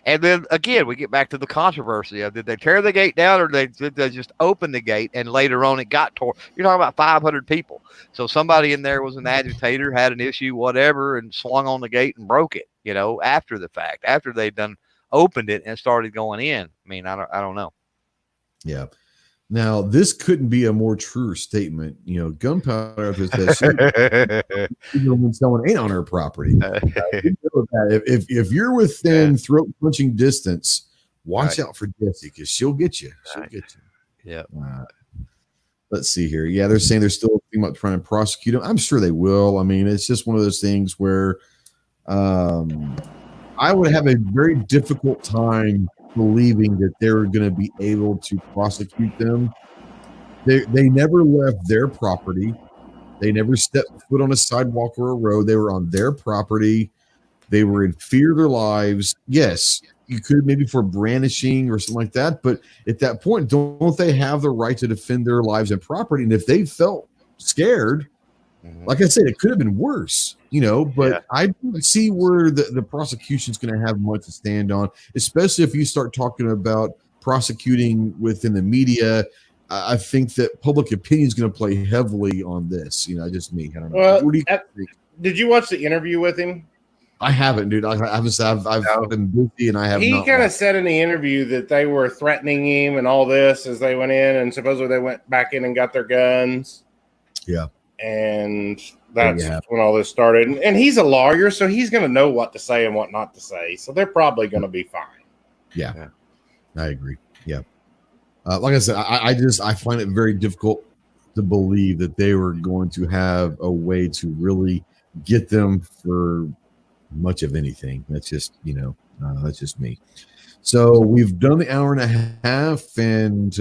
And then again, we get back to the controversy of, did they tear the gate down, or did they just open the gate and later on it got tore? You're talking about 500 people. So somebody in there was an agitator, had an issue, whatever, and swung on the gate and broke it, after the fact, after they'd opened it and started going in. I mean, I don't know. Yeah. Now, this couldn't be a more true statement. Gunpowder says when someone ain't on her property. If you're within throat punching distance, watch out for Jessie, because she'll get you. Yeah. Let's see here. Yeah, they're saying they're still thinking about trying to prosecute him. I'm sure they will. I mean, it's just one of those things where I would have a very difficult time believing that they're going to be able to prosecute them. They never left their property. They never stepped foot on a sidewalk or a road. They were on their property. They were in fear of their lives. Yes, you could maybe for brandishing or something like that, but at that point, don't they have the right to defend their lives and property? And if they felt scared, like I said, it could have been worse, but I don't see where the prosecution's going to have much to stand on, especially if you start talking about prosecuting within the media. I think that public opinion is going to play heavily on this. Just me. I don't know. Well, what do you think? Did you watch the interview with him? I haven't, dude. I've been busy, and I have. He kind of said in the interview that they were threatening him and all this as they went in, and supposedly they went back in and got their guns. Yeah. And That's when all this started. And he's a lawyer, so he's going to know what to say and what not to say. So they're probably going to be fine. Yeah, I agree. Yeah. Like I said, I find it very difficult to believe that they were going to have a way to really get them for much of anything. That's just, that's just me. So we've done the hour and a half, and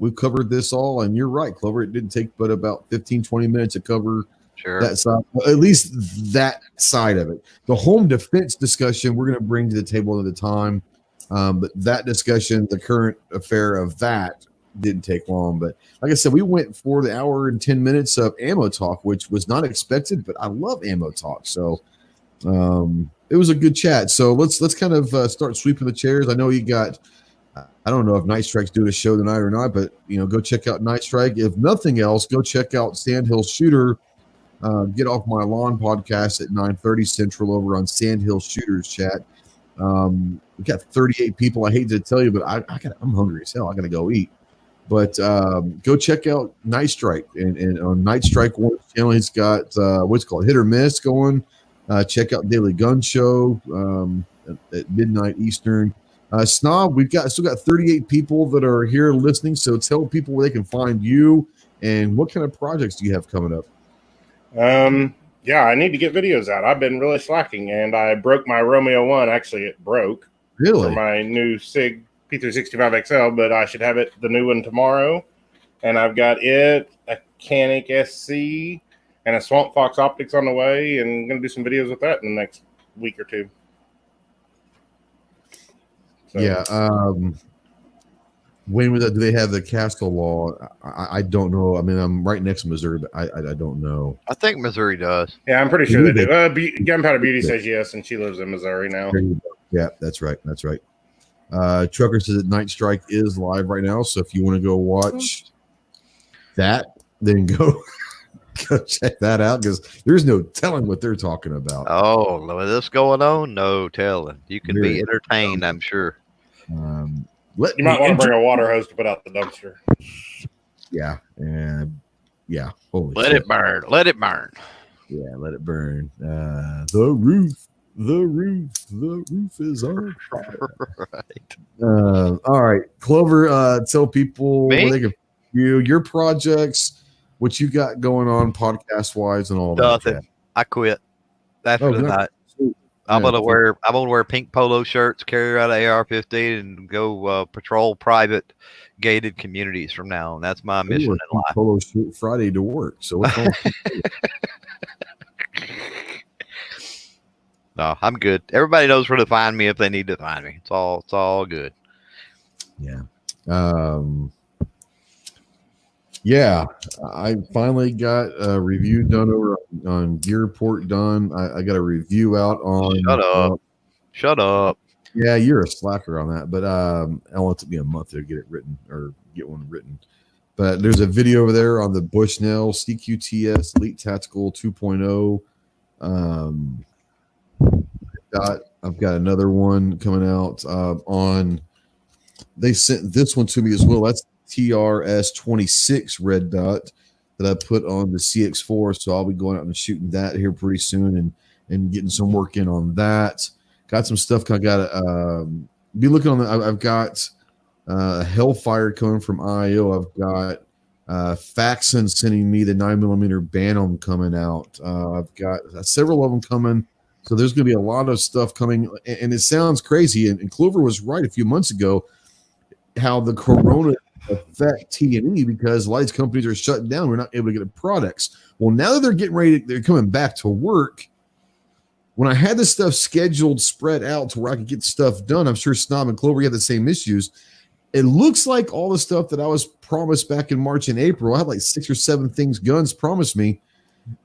we've covered this all. And you're right, Clover. It didn't take but about 15, 20 minutes to cover that side, at least that side of it. The home defense discussion we're going to bring to the table at the time. But that discussion, the current affair of that, didn't take long. But like I said, we went for the hour and 10 minutes of ammo talk, which was not expected, but I love ammo talk. So it was a good chat. So let's kind of start sweeping the chairs. I know you got, I don't know if Night Strike's doing a show tonight or not, but go check out Night Strike. If nothing else, go check out Sandhill Shooter. Get Off My Lawn podcast at 9:30 Central over on Sandhill Shooters chat. We got 38 people. I hate to tell you, but I'm hungry as hell. I gotta go eat. But go check out Night Strike and on Night Strike One channel, he's got what's called Hit or Miss going. Check out Daily Gun Show at midnight Eastern. Snob, we've still got 38 people that are here listening. So tell people where they can find you and what kind of projects do you have coming up. Yeah, I need to get videos out. I've been really slacking, and I broke my Romeo 1. Actually, it broke. Really? For my new SIG P365 XL, but I should have the new one tomorrow. And I've got a Canic SC, and a Swamp Fox Optics on the way, and I'm going to do some videos with that in the next week or two. So. Yeah. When do they have the Castle law? I don't know. I mean, I'm right next to Missouri, but I don't know. I think Missouri does. Yeah, I'm pretty sure they do. Gunpowder Beauty says yes, and she lives in Missouri now. Yeah, that's right. That's right. Trucker says that Night Strike is live right now, so if you want to go watch that, then go check that out, because there's no telling what they're talking about. Oh, with this going on, no telling. You can be entertained, I'm sure. You might want to bring a water hose to put out the dumpster. Yeah, and yeah. Holy let it burn. Let it burn. Yeah, let it burn. The roof is on fire. Right. All right, Clover. Tell people where they can view your projects, what you got going on podcast wise, and all Nothing. that. I quit. That's for the night. I'm gonna wear pink polo shirts, carry around an AR-15, and go patrol private gated communities from now on. That's my mission in life. Polo shirt Friday to work. So what's wrong? No, I'm good. Everybody knows where to find me if they need to find me. It's all good. Yeah. Yeah, I finally got a review done over on Gear Report done. I got a review out on. Shut up. Yeah, you're a slacker on that, but it took me a month to get it written or get one written. But there's a video over there on the Bushnell CQTS Elite Tactical 2.0. I've got another one coming out on. They sent this one to me as well. That's TRS 26 red dot that I put on the CX4, so I'll be going out and shooting that here pretty soon and getting some work in on that. Got some stuff. I got to be looking on. I've got Hellfire coming from IO. I've got Faxon sending me the 9mm Bantam coming out. I've got several of them coming. So there's going to be a lot of stuff coming, and it sounds crazy. And Clover was right a few months ago how the corona affect T&E because a lot of these companies are shutting down. We're not able to get products. Well, now that they're getting ready, they're coming back to work. When I had this stuff scheduled, spread out to where I could get stuff done, I'm sure Snob and Clover had the same issues. It looks like all the stuff that I was promised back in March and April, I had like 6 or 7 things Guns promised me.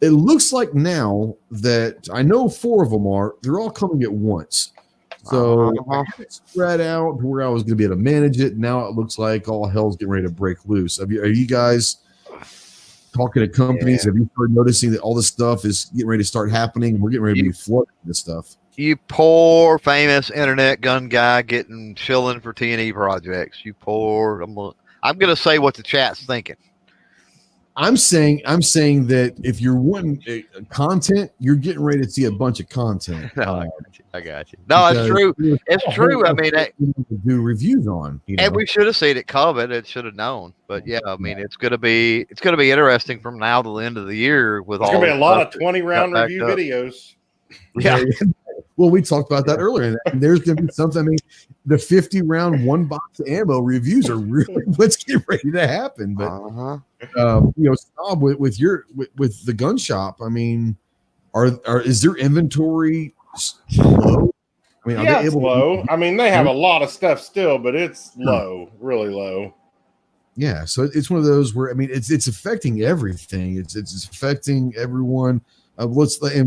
It looks like now that I know 4 of them they're all coming at once. So I had it spread out to where I was going to be able to manage it. Now it looks like all hell's getting ready to break loose. Are you guys talking to companies? Yeah. Have you started noticing that all this stuff is getting ready to start happening? We're getting ready to be flooded with this stuff. You poor famous internet gun guy getting shilling for T&E projects. You poor. I'm gonna say what the chat's thinking. I'm saying that if you're wanting content, you're getting ready to see a bunch of content. No, I got you. No, it's true. It's true. I mean, do reviews on, and we should have seen it coming. It should have known. But yeah, I mean, it's gonna be interesting from now to the end of the year with all. There's gonna be a lot of 20-round review videos. Yeah. Well, we talked about that earlier, and there's going to be something. I mean, the 50-round one box ammo reviews are really what's getting ready to happen. But Snob, with the gun shop, I mean, is their inventory low? I mean, it's low. I mean, they have a lot of stuff still, but it's low, really low. Yeah, so it's one of those where I mean, it's affecting everything. It's affecting everyone. And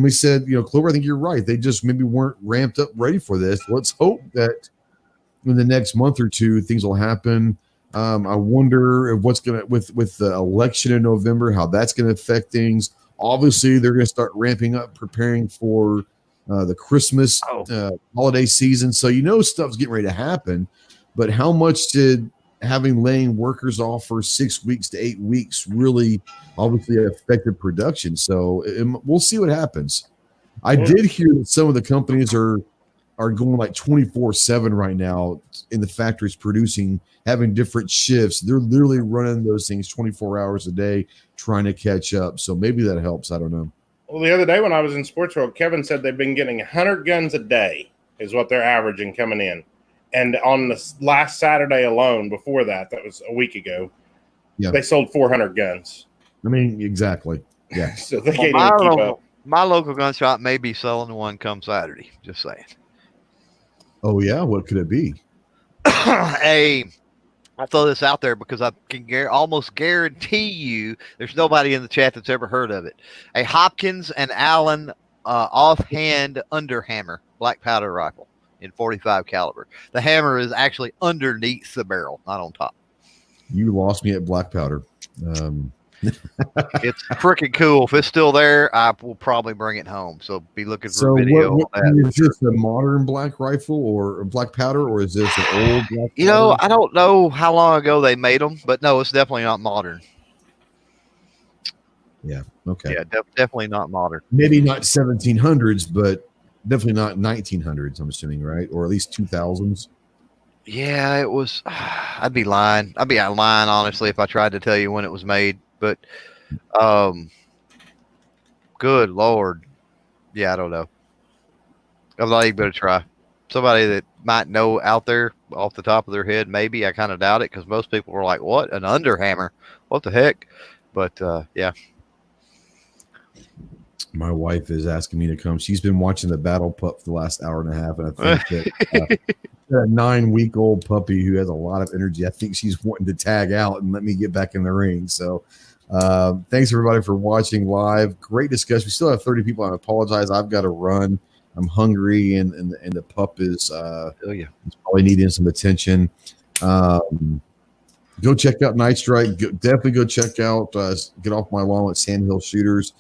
we said, Clover, I think you're right. They just maybe weren't ramped up ready for this. Let's hope that in the next month or two, things will happen. I wonder if what's going to, with the election in November, how that's going to affect things. Obviously, they're going to start ramping up, preparing for the Christmas holiday season. So, stuff's getting ready to happen. But how much did having laying workers off for 6 weeks to 8 weeks really obviously affected production? So we'll see what happens. I did hear that some of the companies are going like 24/7 right now in the factories producing, having different shifts. They're literally running those things 24 hours a day, trying to catch up. So maybe that helps. I don't know. Well, the other day when I was in Sports World, Kevin said they've been getting 100 guns a day is what they're averaging coming in. And on the last Saturday alone, before that was a week ago, they sold 400 guns. I mean, exactly. Yeah. So they can't even keep up. My local gun shop may be selling one come Saturday. Just saying. Oh, yeah? What could it be? I'll throw this out there because I can almost guarantee you there's nobody in the chat that's ever heard of it. A Hopkins and Allen offhand underhammer black powder rifle in 45 caliber. The hammer is actually underneath the barrel, not on top. You lost me at black powder. It's freaking cool. If it's still there, I will probably bring it home. So be looking for a video on that. Is this a modern black rifle or a black powder, or is this an old black powder? I don't know how long ago they made them, but no, it's definitely not modern. Yeah. Okay. Yeah, definitely not modern. Maybe not 1700s, but definitely not 1900s, I'm assuming, right? Or at least 2000s. Yeah, it was. I'd be lying. I'd be lying, honestly, if I tried to tell you when it was made. But, good Lord. Yeah, I don't know. I'm not even going to try. Somebody that might know out there off the top of their head, maybe. I kind of doubt it because most people were like, what? An underhammer? What the heck? But, yeah. My wife is asking me to come. She's been watching the battle pup for the last hour and a half, and I think that a 9-week-old puppy who has a lot of energy, I think she's wanting to tag out and let me get back in the ring. So thanks, everybody, for watching live. Great discussion. We still have 30 people. I apologize. I've got to run. I'm hungry, and the pup is he's probably needing some attention. Go check out Night Strike. Definitely go check out Get Off My Lawn with Sandhill Shooters.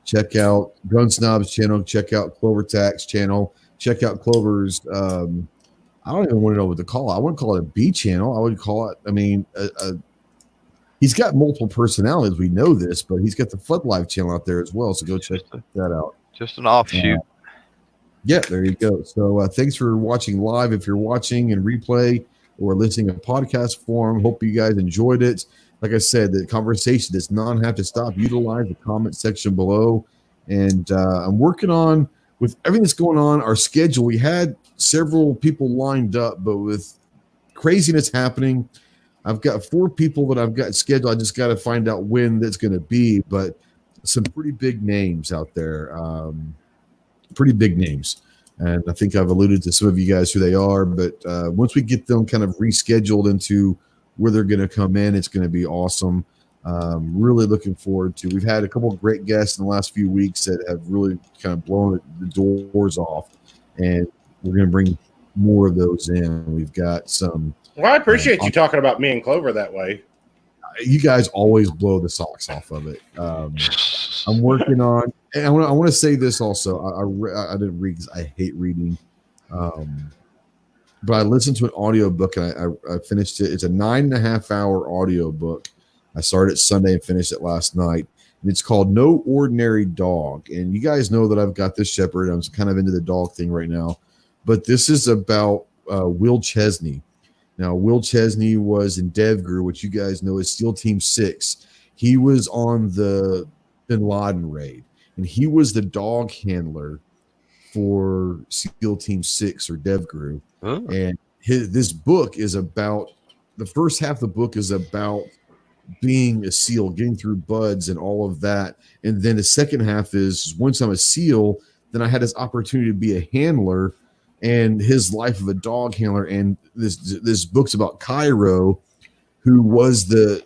Check out Gun Snob's channel. Check out Clover Tack's channel. Check out Clover's. I don't even want to know what to call it. I wouldn't call it a B channel. I would call it. I mean, he's got multiple personalities. We know this, but he's got the Flood Life channel out there as well. So go check that out. Just an offshoot. Yeah, there you go. So thanks for watching live. If you're watching in replay or listening in podcast form, hope you guys enjoyed it. Like I said, the conversation does not have to stop. Utilize the comment section below. And I'm working on, with everything that's going on, our schedule. We had several people lined up, but with craziness happening, I've got 4 people that I've got scheduled. I just got to find out when that's going to be. But some pretty big names out there. Pretty big names. And I think I've alluded to some of you guys who they are. But once we get them kind of rescheduled into where they're going to come in, it's going to be awesome. Really looking forward to. We've had a couple of great guests in the last few weeks that have really kind of blown the doors off, and we're going to bring more of those in. We've got some. Well, I appreciate you talking about me and Clover that way. You guys always blow the socks off of it. I'm working on, and I want to say this also. I didn't read because I hate reading. But I listened to an audio book and I finished it. It's a 9.5-hour audio book I started it Sunday and finished it last night. And it's called No Ordinary Dog. And you guys know that I've got this shepherd. I'm kind of into the dog thing right now. But this is about Will Chesney. Now, Will Chesney was in DevGru, which you guys know is SEAL Team 6. He was on the Bin Laden raid, and he was the dog handler for SEAL Team 6 or DevGru. Oh. And this book is about, the first half of the book is about being a SEAL, getting through buds and all of that. And then the second half is, once I'm a SEAL, then I had this opportunity to be a handler and his life of a dog handler. And this book's about Cairo, who was the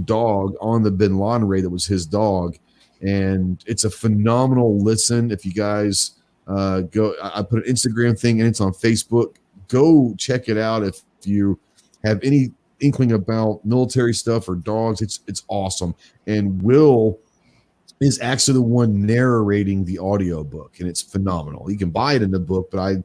dog on the Bin Laden raid that was his dog. And it's a phenomenal listen. If you guys go, I put an Instagram thing and it's on Facebook. Go check it out if you have any inkling about military stuff or dogs. It's awesome. And Will is actually the one narrating the audio book, and it's phenomenal. You can buy it in the book, but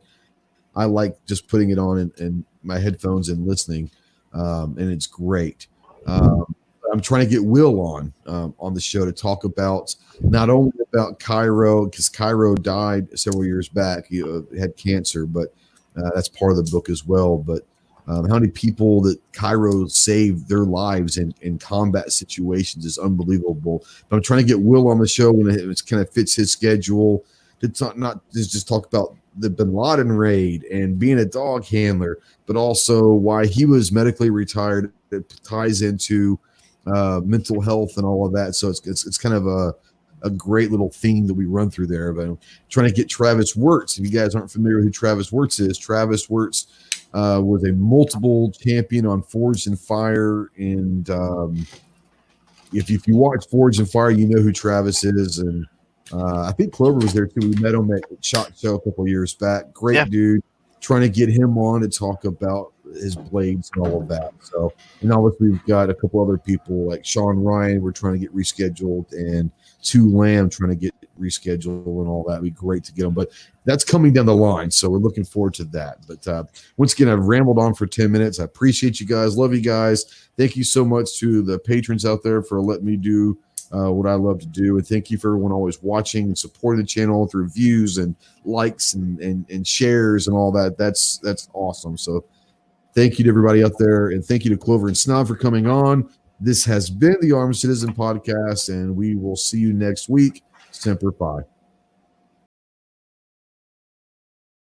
I like just putting it on in my headphones and listening, and it's great. I'm trying to get Will on the show to talk about not only about Cairo, because Cairo died several years back. He had cancer, but that's part of the book as well. But how many people that Cairo saved their lives in combat situations is unbelievable. But I'm trying to get Will on the show when it kind of fits his schedule to not just talk about the Bin Laden raid and being a dog handler, but also why he was medically retired. It ties into mental health and all of that. So it's kind of a great little theme that we run through there. But I'm trying to get Travis Wirtz. If you guys aren't familiar with who Travis Wirtz is, Travis Wirtz was a multiple champion on Forged in Fire. And if you watch Forged in Fire, you know who Travis is. And I think Clover was there too. We met him at SHOT Show a couple of years back. Great dude. Trying to get him on to talk about his blades and all of that. So, and obviously we've got a couple other people like Sean Ryan. We're trying to get rescheduled, and Two Lamb trying to get rescheduled and all that. It'd be great to get them, but that's coming down the line. So we're looking forward to that. But once again, I've rambled on for 10 minutes. I appreciate you guys. Love you guys. Thank you so much to the patrons out there for letting me do what I love to do. And thank you for everyone always watching and supporting the channel through views and likes and shares and all that. That's awesome. So thank you to everybody out there. And thank you to Clover and Snob for coming on. This has been the Armed Citizen Podcast, and we will see you next week. Semper Fi.